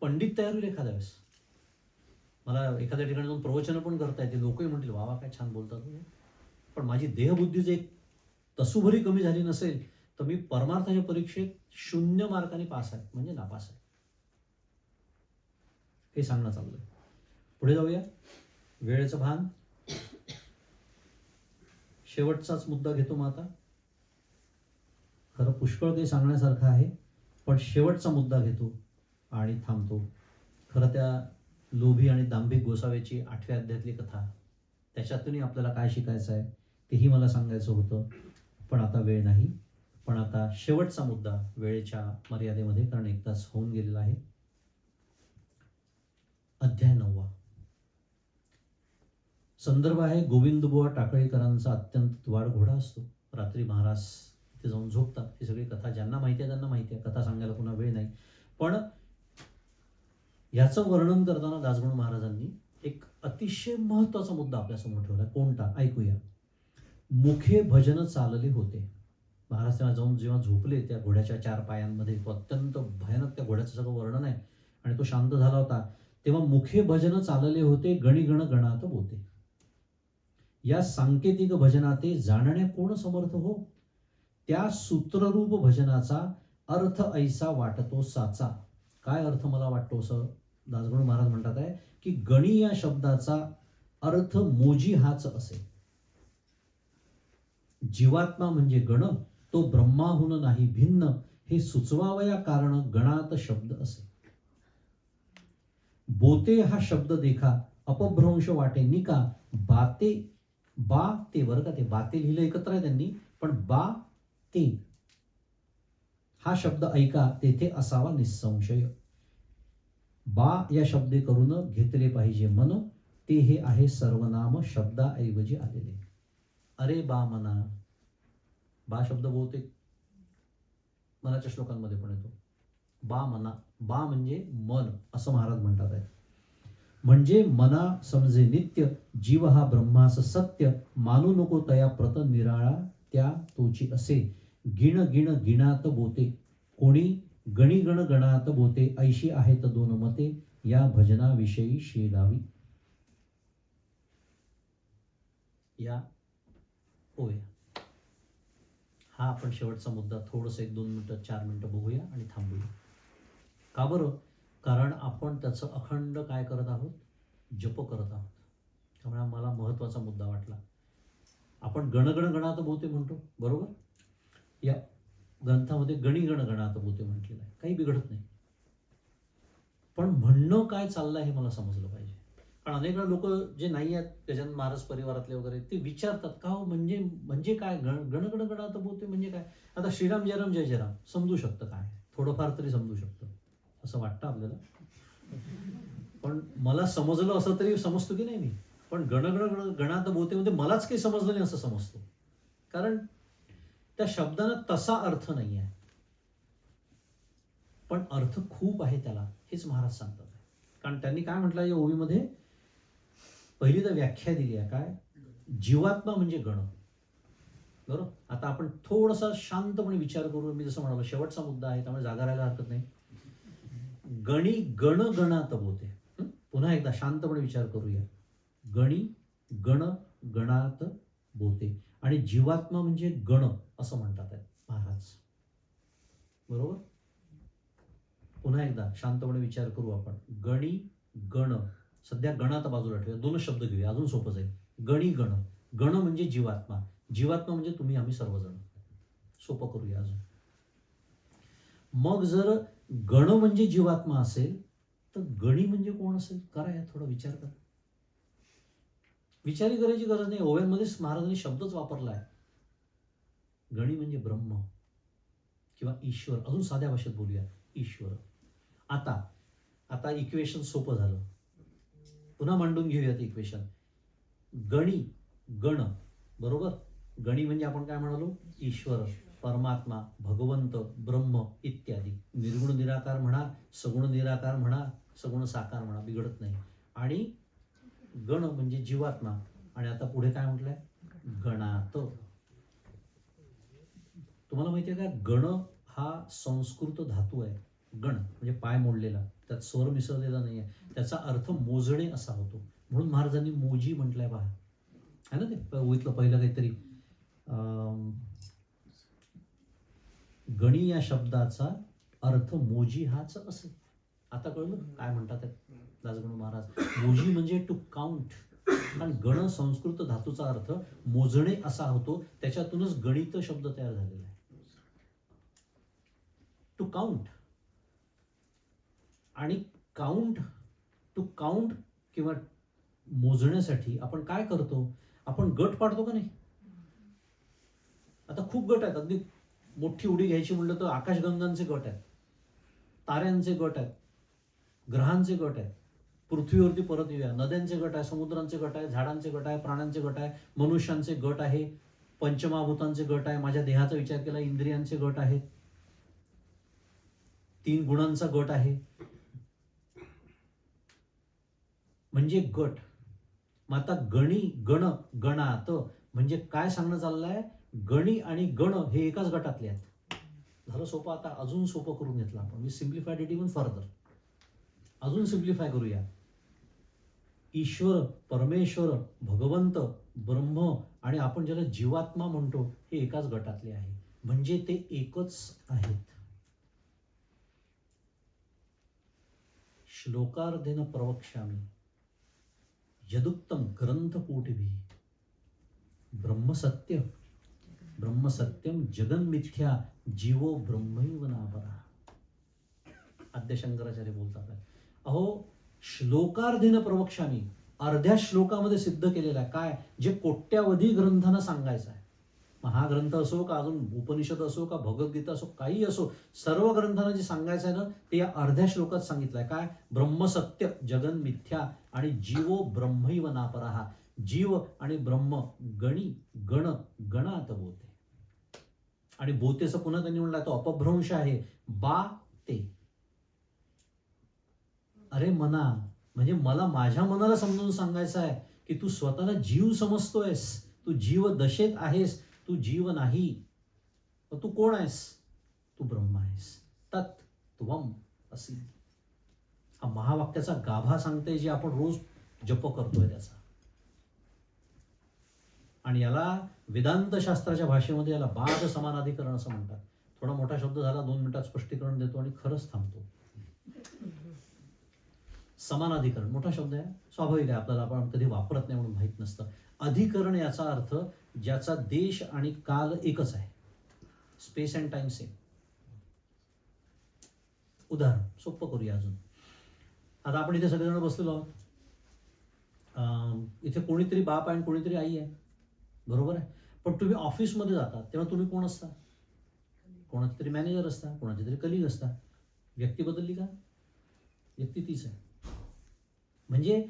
पंडित तयार होईल एखाद्या वेळेस, मला एखाद्या ठिकाणी जाऊन प्रवचन पण करता येते, लोकही म्हणतील वा वा काय छान बोलतात. पण माझी देहबुद्धी जर एक तसूभरी कमी झाली नसेल तर मी परमार्थाच्या परीक्षेत 0 मार्कांनी पास आहे म्हणजे नापास आहे, हे सांगणं चाललंय. पुढे जाऊया. वेळेचं भान, शेवटचाच मुद्दा घेतो मग आता. खरं पुष्कळ काही सांगण्यासारखं आहे, पण शेवटचा मुद्दा घेतो आणि थांबतो. खरं त्या लोभी आणि दांभिक गोसाव्याची 8व्या अध्यायातली कथा, त्याच्यातूनही आपल्याला काय शिकायचं आहे तेही मला सांगायचं होतं, पण आता वेळ नाही. पण आता शेवटचा मुद्दा वेळेच्या मर्यादेमध्ये, कारण 1 तास होऊन गेलेला आहे. अध्याय 9. संदर्भ आहे गोविंदबुवा टाकळीकरांचा अत्यंत वाढ घोडा असतो. रात्री महाराज तिथे जाऊन झोपतात. ही सगळी कथा ज्यांना माहिती आहे त्यांना माहिती आहे, कथा सांगायला पुन्हा वेळ नाही. पण याचं वर्णन करताना दासगणू महाराजांनी एक अतिशय महत्वाचा मुद्दा आपल्यासमोर ठेवला. कोणता? ऐकूया. मुखे भजन चालले होते. महाराज तेव्हा जाऊन जेव्हा झोपले त्या घोड्याच्या 4 पायांमध्ये, तो अत्यंत भयानक त्या घोड्याचं सगळं वर्णन आहे, आणि तो शांत झाला होता. तेव्हा मुखे भजन चालले होते, गणिगण गणात बोते. या सांकेतिक भजनाते जाणण्या कोण समर्थ हो, त्या सूत्ररूप भजनाचा अर्थ ऐसा वाटतो साचा. काय अर्थ मला वाटतो असं दासगणू महाराज म्हणतात आहे की गणी या शब्दाचा अर्थ मोजी हाच असे. जीवात्मा म्हणजे गण, तो ब्रह्माहून नाही भिन्न, हे सुचवावया कारण गणात शब्द असे. बोते हा शब्द देखा अपभ्रंश वाटे निका, बाते बा ते बरं का, ते बाते लिहिलं एकत्र आहे त्यांनी, पण बा ते हा शब्द ऐका तेथे असावा निसंशय. बा या शब्दे करून घेतले पाहिजे मन, ते हे आहे सर्वनाम शब्दाऐवजी आलेले. अरे बा मना, बा शब्द बहुतेक मनाच्या श्लोकांमध्ये पण येतो. बा मना, बा म्हणजे मन असं महाराज म्हणतात आहे. म्हणजे मना समजे नित्य, जीव हा ब्रह्मास सत्य, मानू नको तया प्रत निराळा त्या तोची असे. गिण गिण गिणात बोते, कोणी गणी गण गणात बोते, ऐशी आहेत 2 मते, या भजनाविषयी शेलावी. या होय, हा आपण शेवटचा मुद्दा थोडंसं 1-2 मिनिटं 4 मिनिटं बघूया आणि थांबूया. का बरं? कारण आपण त्याचं अखंड काय करत आहोत? जप करत आहोत. त्यामुळे मला महत्वाचा मुद्दा वाटला. आपण गणगण गणात बोते म्हणतो, बरोबर? या ग्रंथामध्ये गणी गण गणात बोते म्हटलेलं आहे, काही बिघडत नाही. पण म्हणणं काय चाललंय हे मला समजलं पाहिजे. कारण अनेक लोक जे नाही आहेत गजानन महाराज परिवारातले वगैरे, ते विचारतात का हो म्हणजे काय गणगण गणात बोते म्हणजे काय? आता श्रीराम जयराम जय जयराम समजू शकतं, काय थोडंफार तरी समजू शकतं असं वाटतं आपल्याला. पण मला समजलं असं तरी समजतो की नाही मी. पण गणगण गणात बोते मध्ये मलाच काही समजलं नाही असं समजतो, कारण त्या शब्दाला तसा अर्थ नाही आहे, पण अर्थ खूप आहे त्याला, हेच महाराज सांगतात. कारण त्यांनी काय म्हटलं या ओवीमध्ये, पहिली तर व्याख्या दिली आहे काय, जीवात्मा म्हणजे गण. बरोबर? आता आपण थोडासा शांतपणे विचार करू. मी जसं म्हणालो शेवटचा मुद्दा आहे त्यामुळे जागा राहायला हरकत नाही. गणी गण गणात बोते, पुन्हा एकदा शांतपणे विचार करूया. गणी गण गणात बोते, आणि जीवात्मा म्हणजे गण असं म्हणतात आहे महाराज. बरोबर? पुन्हा एकदा शांतपणे विचार करू आपण. गणी गण, सध्या गणात बाजूला ठेवूया, 2 शब्द घेऊया, अजून सोपं जाईल. गणी गण, गण म्हणजे जीवात्मा, जीवात्मा म्हणजे तुम्ही आम्ही सर्वजण. सोपं करूया अजून. मग जर गण म्हणजे जीवात्मा असेल तर गणी म्हणजे कोण असेल? करा या थोडा विचार करा. विचारी करायची गरज नाही, ओव्यांमध्येच महाराजांनी शब्दच वापरला आहे. गणी म्हणजे ब्रह्म किंवा ईश्वर. अजून साध्या भाषेत बोलूया, ईश्वर. आता इक्वेशन सोपं झालं, पुन्हा मांडून घेऊयात इक्वेशन. गणी गण, बरोबर? गणी म्हणजे आपण काय म्हणालो? ईश्वर, परमात्मा, भगवंत, ब्रह्म इत्यादी. निर्गुण निराकार म्हणा, सगुण निराकार म्हणा, सगुण साकार म्हणा, बिघडत नाही. आणि गण म्हणजे जीवात्मा. आणि आता पुढे काय म्हटलंय? गणात. तुम्हाला माहिती आहे का, गण हा संस्कृत धातू आहे. गण म्हणजे पाय मोडलेला, त्यात स्वर मिसळलेला नाही आहे, त्याचा अर्थ मोजणे असा होतो. म्हणून महाराजांनी मोजी म्हटलंय पहा, आहे ना ते ओळीतलं पहिलं काहीतरी. गणी या शब्दाचा अर्थ मोजी हाच असेल. आता कळलं काय म्हणतात दासगणू महाराज. मोजी म्हणजे टू काउंट. कारण गण संस्कृत धातूचा अर्थ मोजणे असा होतो, त्याच्यातूनच गणित शब्द तयार झालेला आहे. To count. आणि काउंट, टू काउंट किंवा मोजण्यासाठी आपण काय करतो, आपण गट पाडतो का नाही. आता खूप गट आहेत. अगदी मोठी उडी घ्यायची म्हणलं तर आकाशगंगांचे गट आहेत, ताऱ्यांचे गट आहेत, ग्रहांचे गट आहेत. पृथ्वीवरती परत येऊया, नद्यांचे गट आहे, समुद्रांचे गट आहे, झाडांचे गट आहे, प्राण्यांचे गट आहे, मनुष्यांचे गट आहे, पंचमहाभूतांचे गट आहे, माझ्या देहाचा विचार केला इंद्रियांचे गट आहेत, 3 गुणांचा गट आहे. म्हणजे गट. मग आता गणी गण गणात म्हणजे काय सांगणं चाललंय, गणी आणि गण हे एकाच गटातले आहेत. झालं सोपं. आता अजून सोपं करून घेतलं आपण. मी सिम्प्लिफाईड इट इव्हन फर्दर. अजून सिम्प्लिफाय करूया. ईश्वर, परमेश्वर, भगवंत, ब्रह्म आणि आपण ज्याला जीवात्मा म्हणतो हे एकाच गटातले आहे. म्हणजे ते एकच आहेत. श्लोकार्धेन प्रवक्ष्यामि यदुक्तम ग्रंथकूटिभिः ब्रह्मसत्य ब्रह्मसत्यम जगन्मिथ्या जीवो ब्रह्मैव नापरः. आद्यशंकराचार्य बोलतात. अहो, श्लोकार्धेन प्रवक्ष्यामि, अर्ध्या श्लोकामध्ये सिद्ध केलेला आहे. काय? जे कोट्यावधी ग्रंथांना सांगायचं आहे. हा ग्रंथ असो का अजून उपनिषद असो का भगवद्गीता असो, काही असो, सर्व ग्रंथांना जे सांगायचं आहे ना ते या अर्ध्या श्लोकात सांगितलंय. काय? ब्रह्मसत्य जगन मिथ्या आणि जीवो ब्रह्मैव नापरः. जीव आणि ब्रह्म गणी गण गणात बोते. आणि बोतेचं पुन्हा त्यांनी म्हणलं तो अपभ्रंश आहे. बा ते. अरे मना, म्हणजे मला माझ्या मनाला समजून सांगायचं आहे की तू स्वतःला जीव समजतोयस, तू जीव दशेत आहेस, तू जीव नाही. तू कोण आहेस? तू ब्रह्म आहेस. तत् त्वम असी. हा महावाक्याचा गाभा सांगते, जे आपण रोज जप करतोय त्याचा. आणि याला वेदांत शास्त्राच्या भाषेमध्ये याला बाद समानाधिकरण असं म्हणतात. थोडा मोठा शब्द झाला, 2 मिनिटात स्पष्टीकरण देतो आणि खरंच थांबतो. समानाधिकरण मोठा शब्द आहे, स्वाभाविक आहे, आपल्याला आपण कधी वापरत नाही म्हणून माहित नसतं. अधिकरण याचा अर्थ ज्याचा देश आणि काल एकच आहे, स्पेस अँड टाइम सेम. उदाहरण सोपं करूया अजून. आता आपण इथे सगळेजण बसलेलो आहोत. इथे कोणीतरी बाप आहे आणि कोणीतरी आई आहे, बरोबर आहे. पण तुम्ही ऑफिसमध्ये जाता तेव्हा तुम्ही कोण असता? कोणाचे तरी मॅनेजर असता, कोणाचे तरी कलिग असता. व्यक्ती बदलली का? व्यक्ती तीच आहे. म्हणजे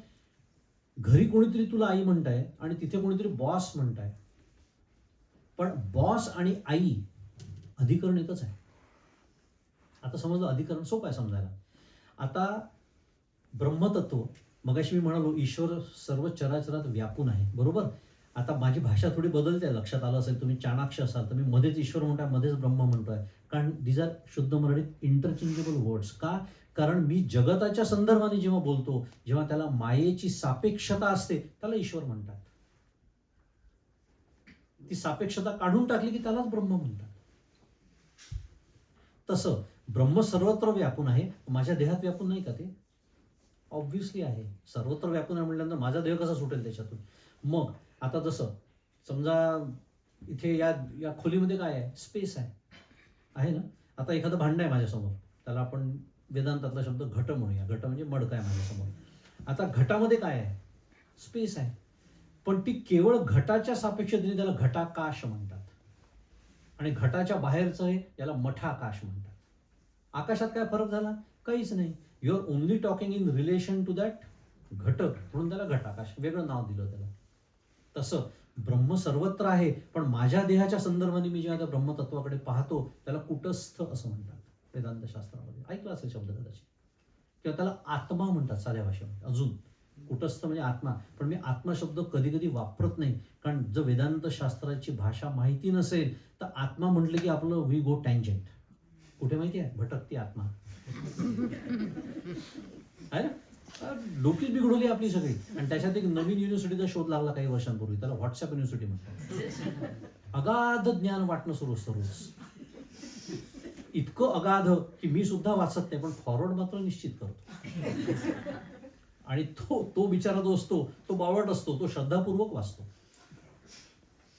घरी कोणीतरी तुला आई म्हणताय आणि तिथे कोणीतरी बॉस म्हणताय, पण बॉस आणि आई अधिकरण एकच आहे. आता समजलं, अधिकरण सोपं आहे समजायला. आता ब्रह्मतत्व, मगाशी मी म्हणालो ईश्वर सर्व चराचरात व्यापून आहे, बरोबर. आता माझी भाषा थोडी बदलते, लक्षात आलं असेल. तुम्ही चाणाक्ष असाल तर मी मध्येच ईश्वर म्हणतोय, मध्येच ब्रह्म म्हणतोय. कारण दीज आर शुद्ध मराठीत इंटरचेंजेबल वर्ड्स. का? कारण मी जगताच्या संदर्भाने जेव्हा बोलतो, जेव्हा त्याला मायेची सापेक्षता असते, त्याला ईश्वर म्हणतात. ती सापेक्षता काढून टाकली की त्यालाच ब्रह्म म्हणतात. तसं ब्रह्म सर्वत्र व्यापून आहे. माझ्या देहात व्यापून नाही का ते? ऑब्व्हियसली आहे. सर्वत्र व्यापून आहे म्हटल्यानंतर माझा देह कसा सुटेल त्याच्यातून? मग आता जसं समजा इथे या खोलीमध्ये काय आहे? स्पेस आहे ना. आता एखादं भांडं आहे माझ्यासमोर, त्याला आपण वेदांतातला शब्द घट म्हणूया. घट म्हणजे मडका आहे माझ्यासमोर. आता घटामध्ये काय आहे? स्पेस आहे. पण ती केवळ घटाच्या सापेक्षतेने त्याला घटाकाश म्हणतात. आणि घटाच्या बाहेरचं आहे याला मठाकाश म्हणतात. आकाशात काय फरक झाला? काहीच नाही. You are only talking in relation to that घटक, म्हणून त्याला घटाकाश, वेगळं नाव दिलं त्याला. तसं ब्रह्म सर्वत्र आहे, पण माझ्या देहाच्या संदर्भाने मी जेव्हा त्या ब्रह्मतत्वाकडे पाहतो त्याला कुटस्थ असं म्हणतात वेदांत शास्त्रामध्ये. ऐकलं असेल शब्द कदाचित. किंवा त्याला आत्मा म्हणतात साध्या भाषेमध्ये. अजून कुटस्थ म्हणजे आत्मा, पण मी आत्मा शब्द कधी कधी वापरत नाही. कारण जर वेदांत शास्त्राची भाषा माहिती नसेल तर आत्मा म्हटलं की आपलं वी गो टँजंट. कुठे माहिती आहे? भटकती आत्मा आहे ना. डोकी बिघडवली आपली सगळी. आणि त्याच्यात एक नवीन युनिव्हर्सिटीचा शोध लागला काही वर्षांपूर्वी, त्याला व्हॉट्सअप युनिव्हर्सिटी म्हणतात. अगाध ज्ञान वाटणं सुरू असतं रोज. इतकं अगाध की मी सुद्धा वाचत नाही, पण फॉरवर्ड मात्र निश्चित करतो. आणि तो बिचारा जो असतो तो बावट असतो, तो श्रद्धापूर्वक वाचतो.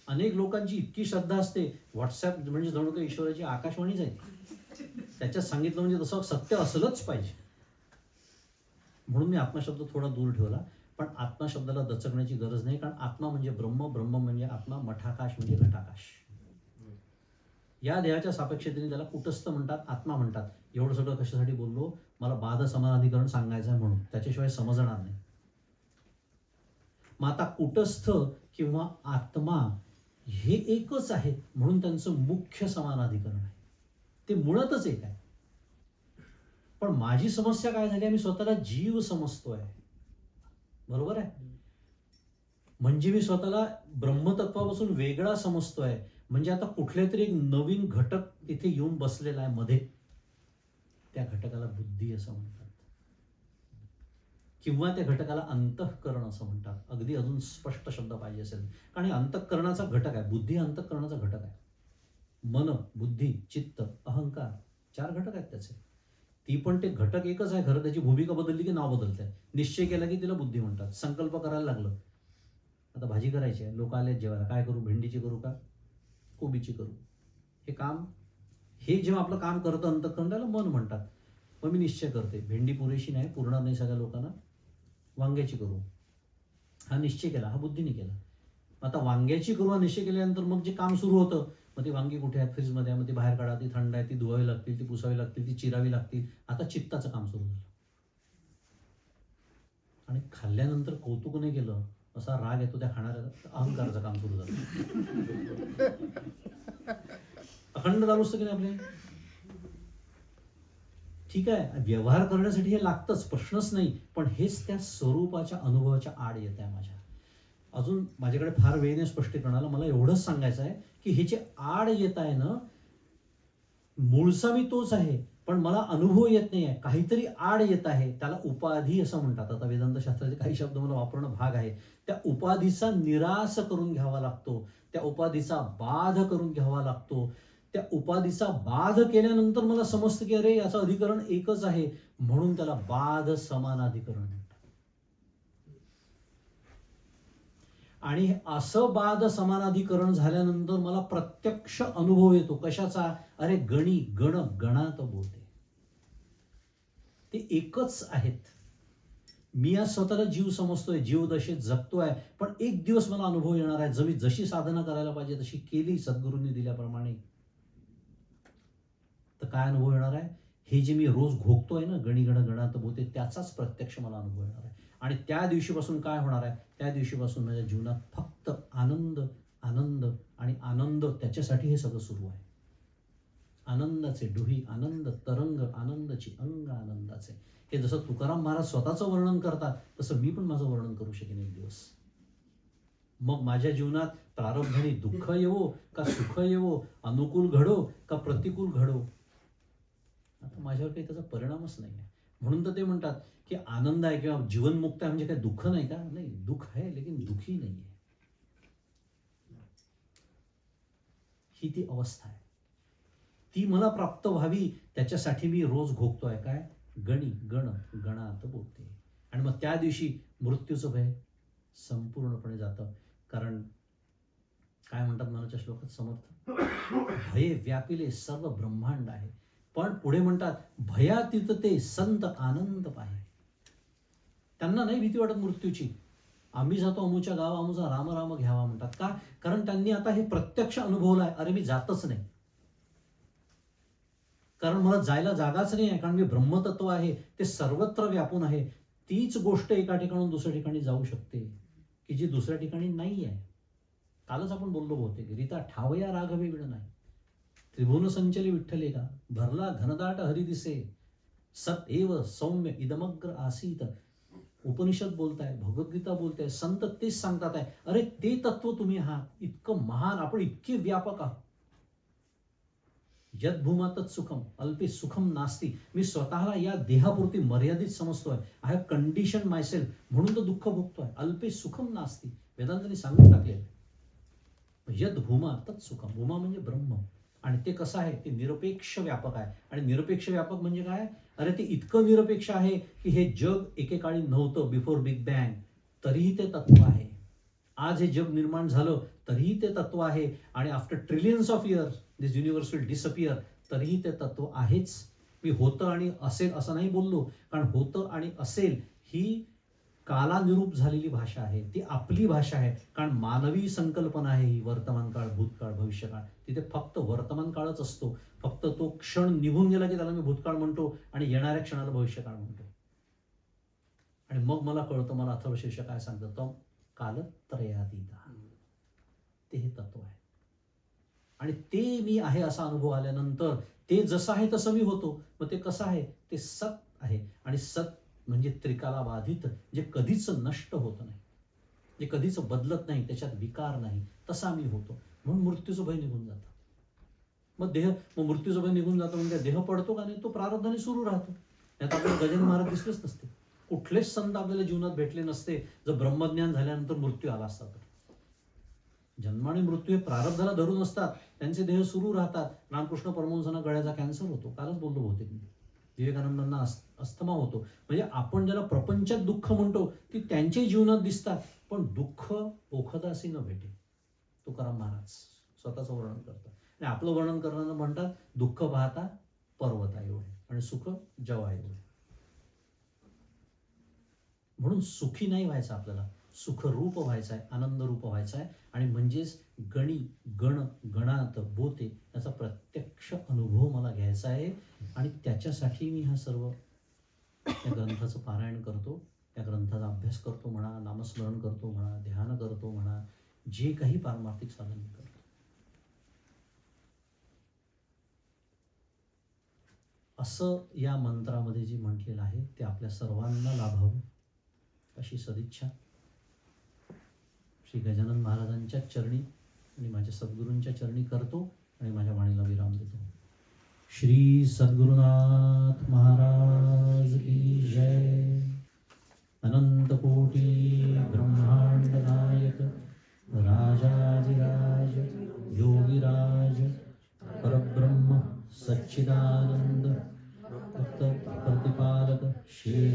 अनेक लोकांची इतकी श्रद्धा असते, व्हॉट्सअप म्हणजे जणू काही ईश्वराची आकाशवाणीच आहे. त्याच्यात सांगितलं म्हणजे तसं सत्य असलंच पाहिजे. म्हणून मी आत्मशब्द थोडा दूर ठेवला. पण आत्मशब्दाला दचकण्याची गरज नाही, कारण आत्मा म्हणजे ब्रह्म, ब्रह्म म्हणजे आत्मा, मठाकाश म्हणजे घटाकाश. या देहाच्या सापेक्षतेने त्याला कुटस्थ म्हणतात, आत्मा म्हणतात. एवढं सगळं कशासाठी बोललो? मला बाध समानाधिकरण सांगायचं आहे म्हणून, त्याच्याशिवाय समजणार नाही. मग आता कुटस्थ किंवा आत्मा हे एकच आहे, म्हणून त्यांचं मुख्य समानाधिकरण आहे. ते मुळातच एक आहे. पण माझी समस्या काय झाली? मी स्वतःला जीव समजतोय. बरोबर आहे? म्हणजे मी स्वतःला ब्रह्मतत्वापासून वेगळा समजतोय. म्हणजे आता कुठल्या तरी एक नवीन घटक तिथे येऊन बसलेला आहे मध्ये. त्या घटकाला बुद्धी असं म्हणतात, किंवा त्या घटकाला अंतःकरण असं म्हणतात. अगदी अजून स्पष्ट शब्द पाहिजे असेल, कारण अंतःकरणाचा घटक आहे. बुद्धी अंतःकरणाचा घटक आहे. मन, बुद्धी, चित्त, अहंकार 4 घटक आहेत त्याचे. ती पण ते घटक एकच आहे. खरं त्याची भूमिका बदलली की नाव बदलतंय. निश्चय केला की तिला बुद्धी म्हणतात. संकल्प करायला लागलं, आता भाजी करायची आहे, लोक आले जेवायला, काय करू? भेंडीची करू का कोबीची करू? हे काम, हे जेव्हा आपलं काम करतं अंतःकरण, त्याला मन म्हणतात. मग मी निश्चय करते, भेंडी पुरेशी नाही, पुरणार नाही सगळ्या लोकांना, वांग्याची करू. हा निश्चय केला, हा बुद्धीने केला. आता वांग्याची करू हा निश्चय केल्यानंतर मग जे काम सुरू होतं, मग ती वांगी कुठे आहेत? फ्रीजमध्ये आहे. मग ती बाहेर काढा, ती थंड आहे, ती धुवावी लागतील, ती पुसावी लागतील, ती चिरावी लागतील. आता चित्ताचं काम सुरू झालं. आणि खाल्ल्यानंतर कौतुक नाही केलं, असा राग येतो त्या खाणाऱ्याला, अहंकाराचं काम सुरू झालं. अखंड चालू असतं की नाही आपले? ठीक आहे, व्यवहार करण्यासाठी हे लागतंच, प्रश्नच नाही. पण हेच त्या स्वरूपाच्या अनुभवाच्या आड येत आहे माझ्या. अजून माझ्याकडे फार वेळ नाही स्पष्टीकरणाला. मला एवढंच सांगायचं आहे की हे जे आड येत आहे ना, मूळचा मी तोच आहे, पण मला अनुभव येत नाही आहे. काहीतरी आड येत आहे, त्याला उपाधी असं म्हणतात. आता वेदांत शास्त्राचे काही शब्द मला वापरणं भाग आहे. त्या उपाधीचा निराश करून घ्यावा लागतो, त्या उपाधीचा बाध करून घ्यावा लागतो. त्या उपाधीचा बाध केल्यानंतर मला समजतं की अरे याचं अधिकरण एकच आहे, म्हणून त्याला बाध समानाधिकरण म्हणतात. आणि असं बाध समानाधिकरण झाल्यानंतर मला प्रत्यक्ष अनुभव येतो. कशाचा? अरे गणी गण गणात बोलते, ते एकच आहेत. मी आज स्वतःला जीव समजतोय, जीवदशेत जगतोय, पण एक दिवस मला अनुभव येणार आहे, मी जशी साधना करायला पाहिजे तशी केली सद्गुरूंनी दिल्याप्रमाणे, तर काय अनुभव येणार आहे? हे जे मी रोज भोगतोय ना, गणी गण गणात बोलते, त्याचाच प्रत्यक्ष मला अनुभव येणार आहे. आणि त्या दिवशीपासून काय होणार आहे? त्या दिवशीपासून माझ्या जीवनात फक्त आनंद, आनंद आणि आनंद. त्याच्यासाठी हे सगळं सुरू आहे. आनंदाचे डुही, आनंद तरंग, आनंदाची अंग आनंदाचे. हे जसं तुकाराम महाराज स्वतःचं वर्णन करतात, तसं मी पण माझं वर्णन करू शकेन एक दिवस. मग माझ्या जीवनात प्रारब्धाने दुःख येवो का सुख येवो, अनुकूल घडो का प्रतिकूल घडो, आता माझ्यावर काही त्याचा परिणामच नाही आहे. म्हणून तर ते म्हणतात की आनंद आहे किंवा जीवनमुक्त आहे म्हणजे काय दुःख नाही का? नाही, दुःख आहे लेकिन दुखी नाही आहे. ही ती अवस्था आहे, ती मला प्राप्त व्हावी. त्याच्यासाठी मी रोज भोगतोय काय? गणी गण गणात बोलते. आणि मग त्या दिवशी मृत्यूचं भय संपूर्णपणे जातं. कारण काय म्हणतात मनाच्या श्लोकात समर्थ, भये व्यापिले सर्व ब्रह्मांड आहे. पण पुढे म्हणतात भयातीत ते संत आनंद पाहे. त्यांना नाही भीती वाटत मृत्यूची. आम्ही जातो अमुच्या गावा, अमुचा राम राम घ्यावा म्हणतात. का? कारण त्यांनी आता हे प्रत्यक्ष अनुभवलंय. अरे मी जातच नाही, कारण मला जायला जागाच नाही आहे. कारण मी ब्रह्मतत्व आहे, ते सर्वत्र व्यापून आहे. तीच गोष्ट एका ठिकाणून दुसऱ्या ठिकाणी जाऊ शकते की जी दुसऱ्या ठिकाणी नाही आहे. कालच आपण बोललो बहुतेक, रीता ठावया राघवे विण नाही, त्रिभुवन संचली विठ्ठले का, भरला घनदाट हरी दिसे, सत एव सौम्य इदमग्र आसीत. उपनिषद बोलताय, भगवद्गीता बोलताय, संत तेच सांगतात आहे. अरे ते तत्व तुम्ही आहात, इतकं महान, आपण इतके व्यापक आहात. यद भूमातच सुखम अल्पे सुखम नास्ती. मी स्वतःला या देहापुरती मर्यादित समजतोय. आय हॅव कंडिशन मायसेल्फ, म्हणून तर दुःख भोगतोय. अल्पे सुखम नास्ती वेदांतांनी सांगून टाकले. यद भूमा तत् सुखम. भूमा म्हणजे ब्रह्म, आणि ते कसं आहे, ते निरपेक्ष व्यापक आहे. आणि निरपेक्ष व्यापक म्हणजे काय? अरे ते इतकं निरपेक्ष आहे की हे जग एकेकाळी नव्हतं बिफोर बिग बँग, तरीही ते तत्व आहे. आज हे जग निर्माण झालं तरीही ते तत्व आहे. आणि after trillions of years this universe will disappear, तरीही ते तत्व आहेच. मी होतं आणि असेल असं नाही बोललो, कारण होतं आणि असेल ही कालानुरूप झालेली भाषा आहे, ती आपली भाषा आहे. कारण मानवी संकल्पना आहे ही, वर्तमान काळ, भूतकाळ, भविष्यकाळ. तिथे फक्त वर्तमान काळच असतो. फक्त तो क्षण निघून गेला की त्याला मी भूतकाळ म्हणतो आणि येणाऱ्या क्षणाला भविष्यकाळ म्हणतो. आणि मग मला कळतं, मला अथर्वशीर्ष काय सांगतं, तो कालत्रयातीत, ते हे तत्व आहे. आणि ते मी आहे असा अनुभव आल्यानंतर ते जसं आहे तसं मी होतो. मग ते कसं आहे? ते सत आहे. आणि सत म्हणजे त्रिकाला बाधित, जे कधीच नष्ट होत नाही, जे कधीच बदलत नाही, त्याच्यात विकार नाही, तसा मी होतो. म्हणून मृत्यूचं भय निघून जातं. मग मृत्यूचं भय निघून जातं म्हणजे देह पडतो का नाही? तो प्रारब्धाने सुरू राहतो. यात आपल्याला गजानन महाराज दिसलेच नसते, कुठलेच संत आपल्याला जीवनात भेटले नसते जर ब्रह्मज्ञान झाल्यानंतर मृत्यू आला असता तर. जन्म आणि मृत्यू हे प्रारब्धाला धरून असतात, त्यांचे देह सुरू राहतात. रामकृष्ण परमहंसांना गळ्याचा कॅन्सर होतो, कालच बोललो बहुतेक मी. विवेकानंदांना अस्थमा होतो. म्हणजे आपण ज्याला प्रपंचात दुःख म्हणतो ती त्यांच्या जीवनात दिसतात, पण दुःख ओखदासी न भेटे. तुकाराम महाराज स्वतःचं वर्णन करतात. आणि आपलं वर्णन करताना म्हणतात, दुःख पाहता पर्वता एवढे आणि सुख जवा एवढे. म्हणून सुखी नाही व्हायचं आपल्याला, सुखरूप व्हायचं आहे, आनंदरूप व्हायचं आहे. आणि म्हणजेच गणी गण गणात बोते याचा प्रत्यक्ष अनुभव मला घ्यायचा आहे. आणि त्याच्यासाठी मी हा सर्व या ग्रंथाचं पारायण करतो, या ग्रंथाचा अभ्यास करतो म्हणा, नामस्मरण करतो म्हणा, ध्यान करतो म्हणा, जे काही पारमार्थिक साधन मी करतो. असं या मंत्रामध्ये जे म्हटलेलं आहे ते आपल्या सर्वांना लाभावं अशी सदिच्छा श्री गजानन महाराजांच्या चरणी आणि माझ्या सद्गुरूंच्या चरणी करतो आणि माझ्या वाणीला विराम देतो. श्री सद्गुरुनाथ महाराज की जय. अनंत कोटी ब्रह्मांड नायक राजाधिराज योगीराज परब्रह्म सच्चिदानंद भक्त प्रतिपालक श्री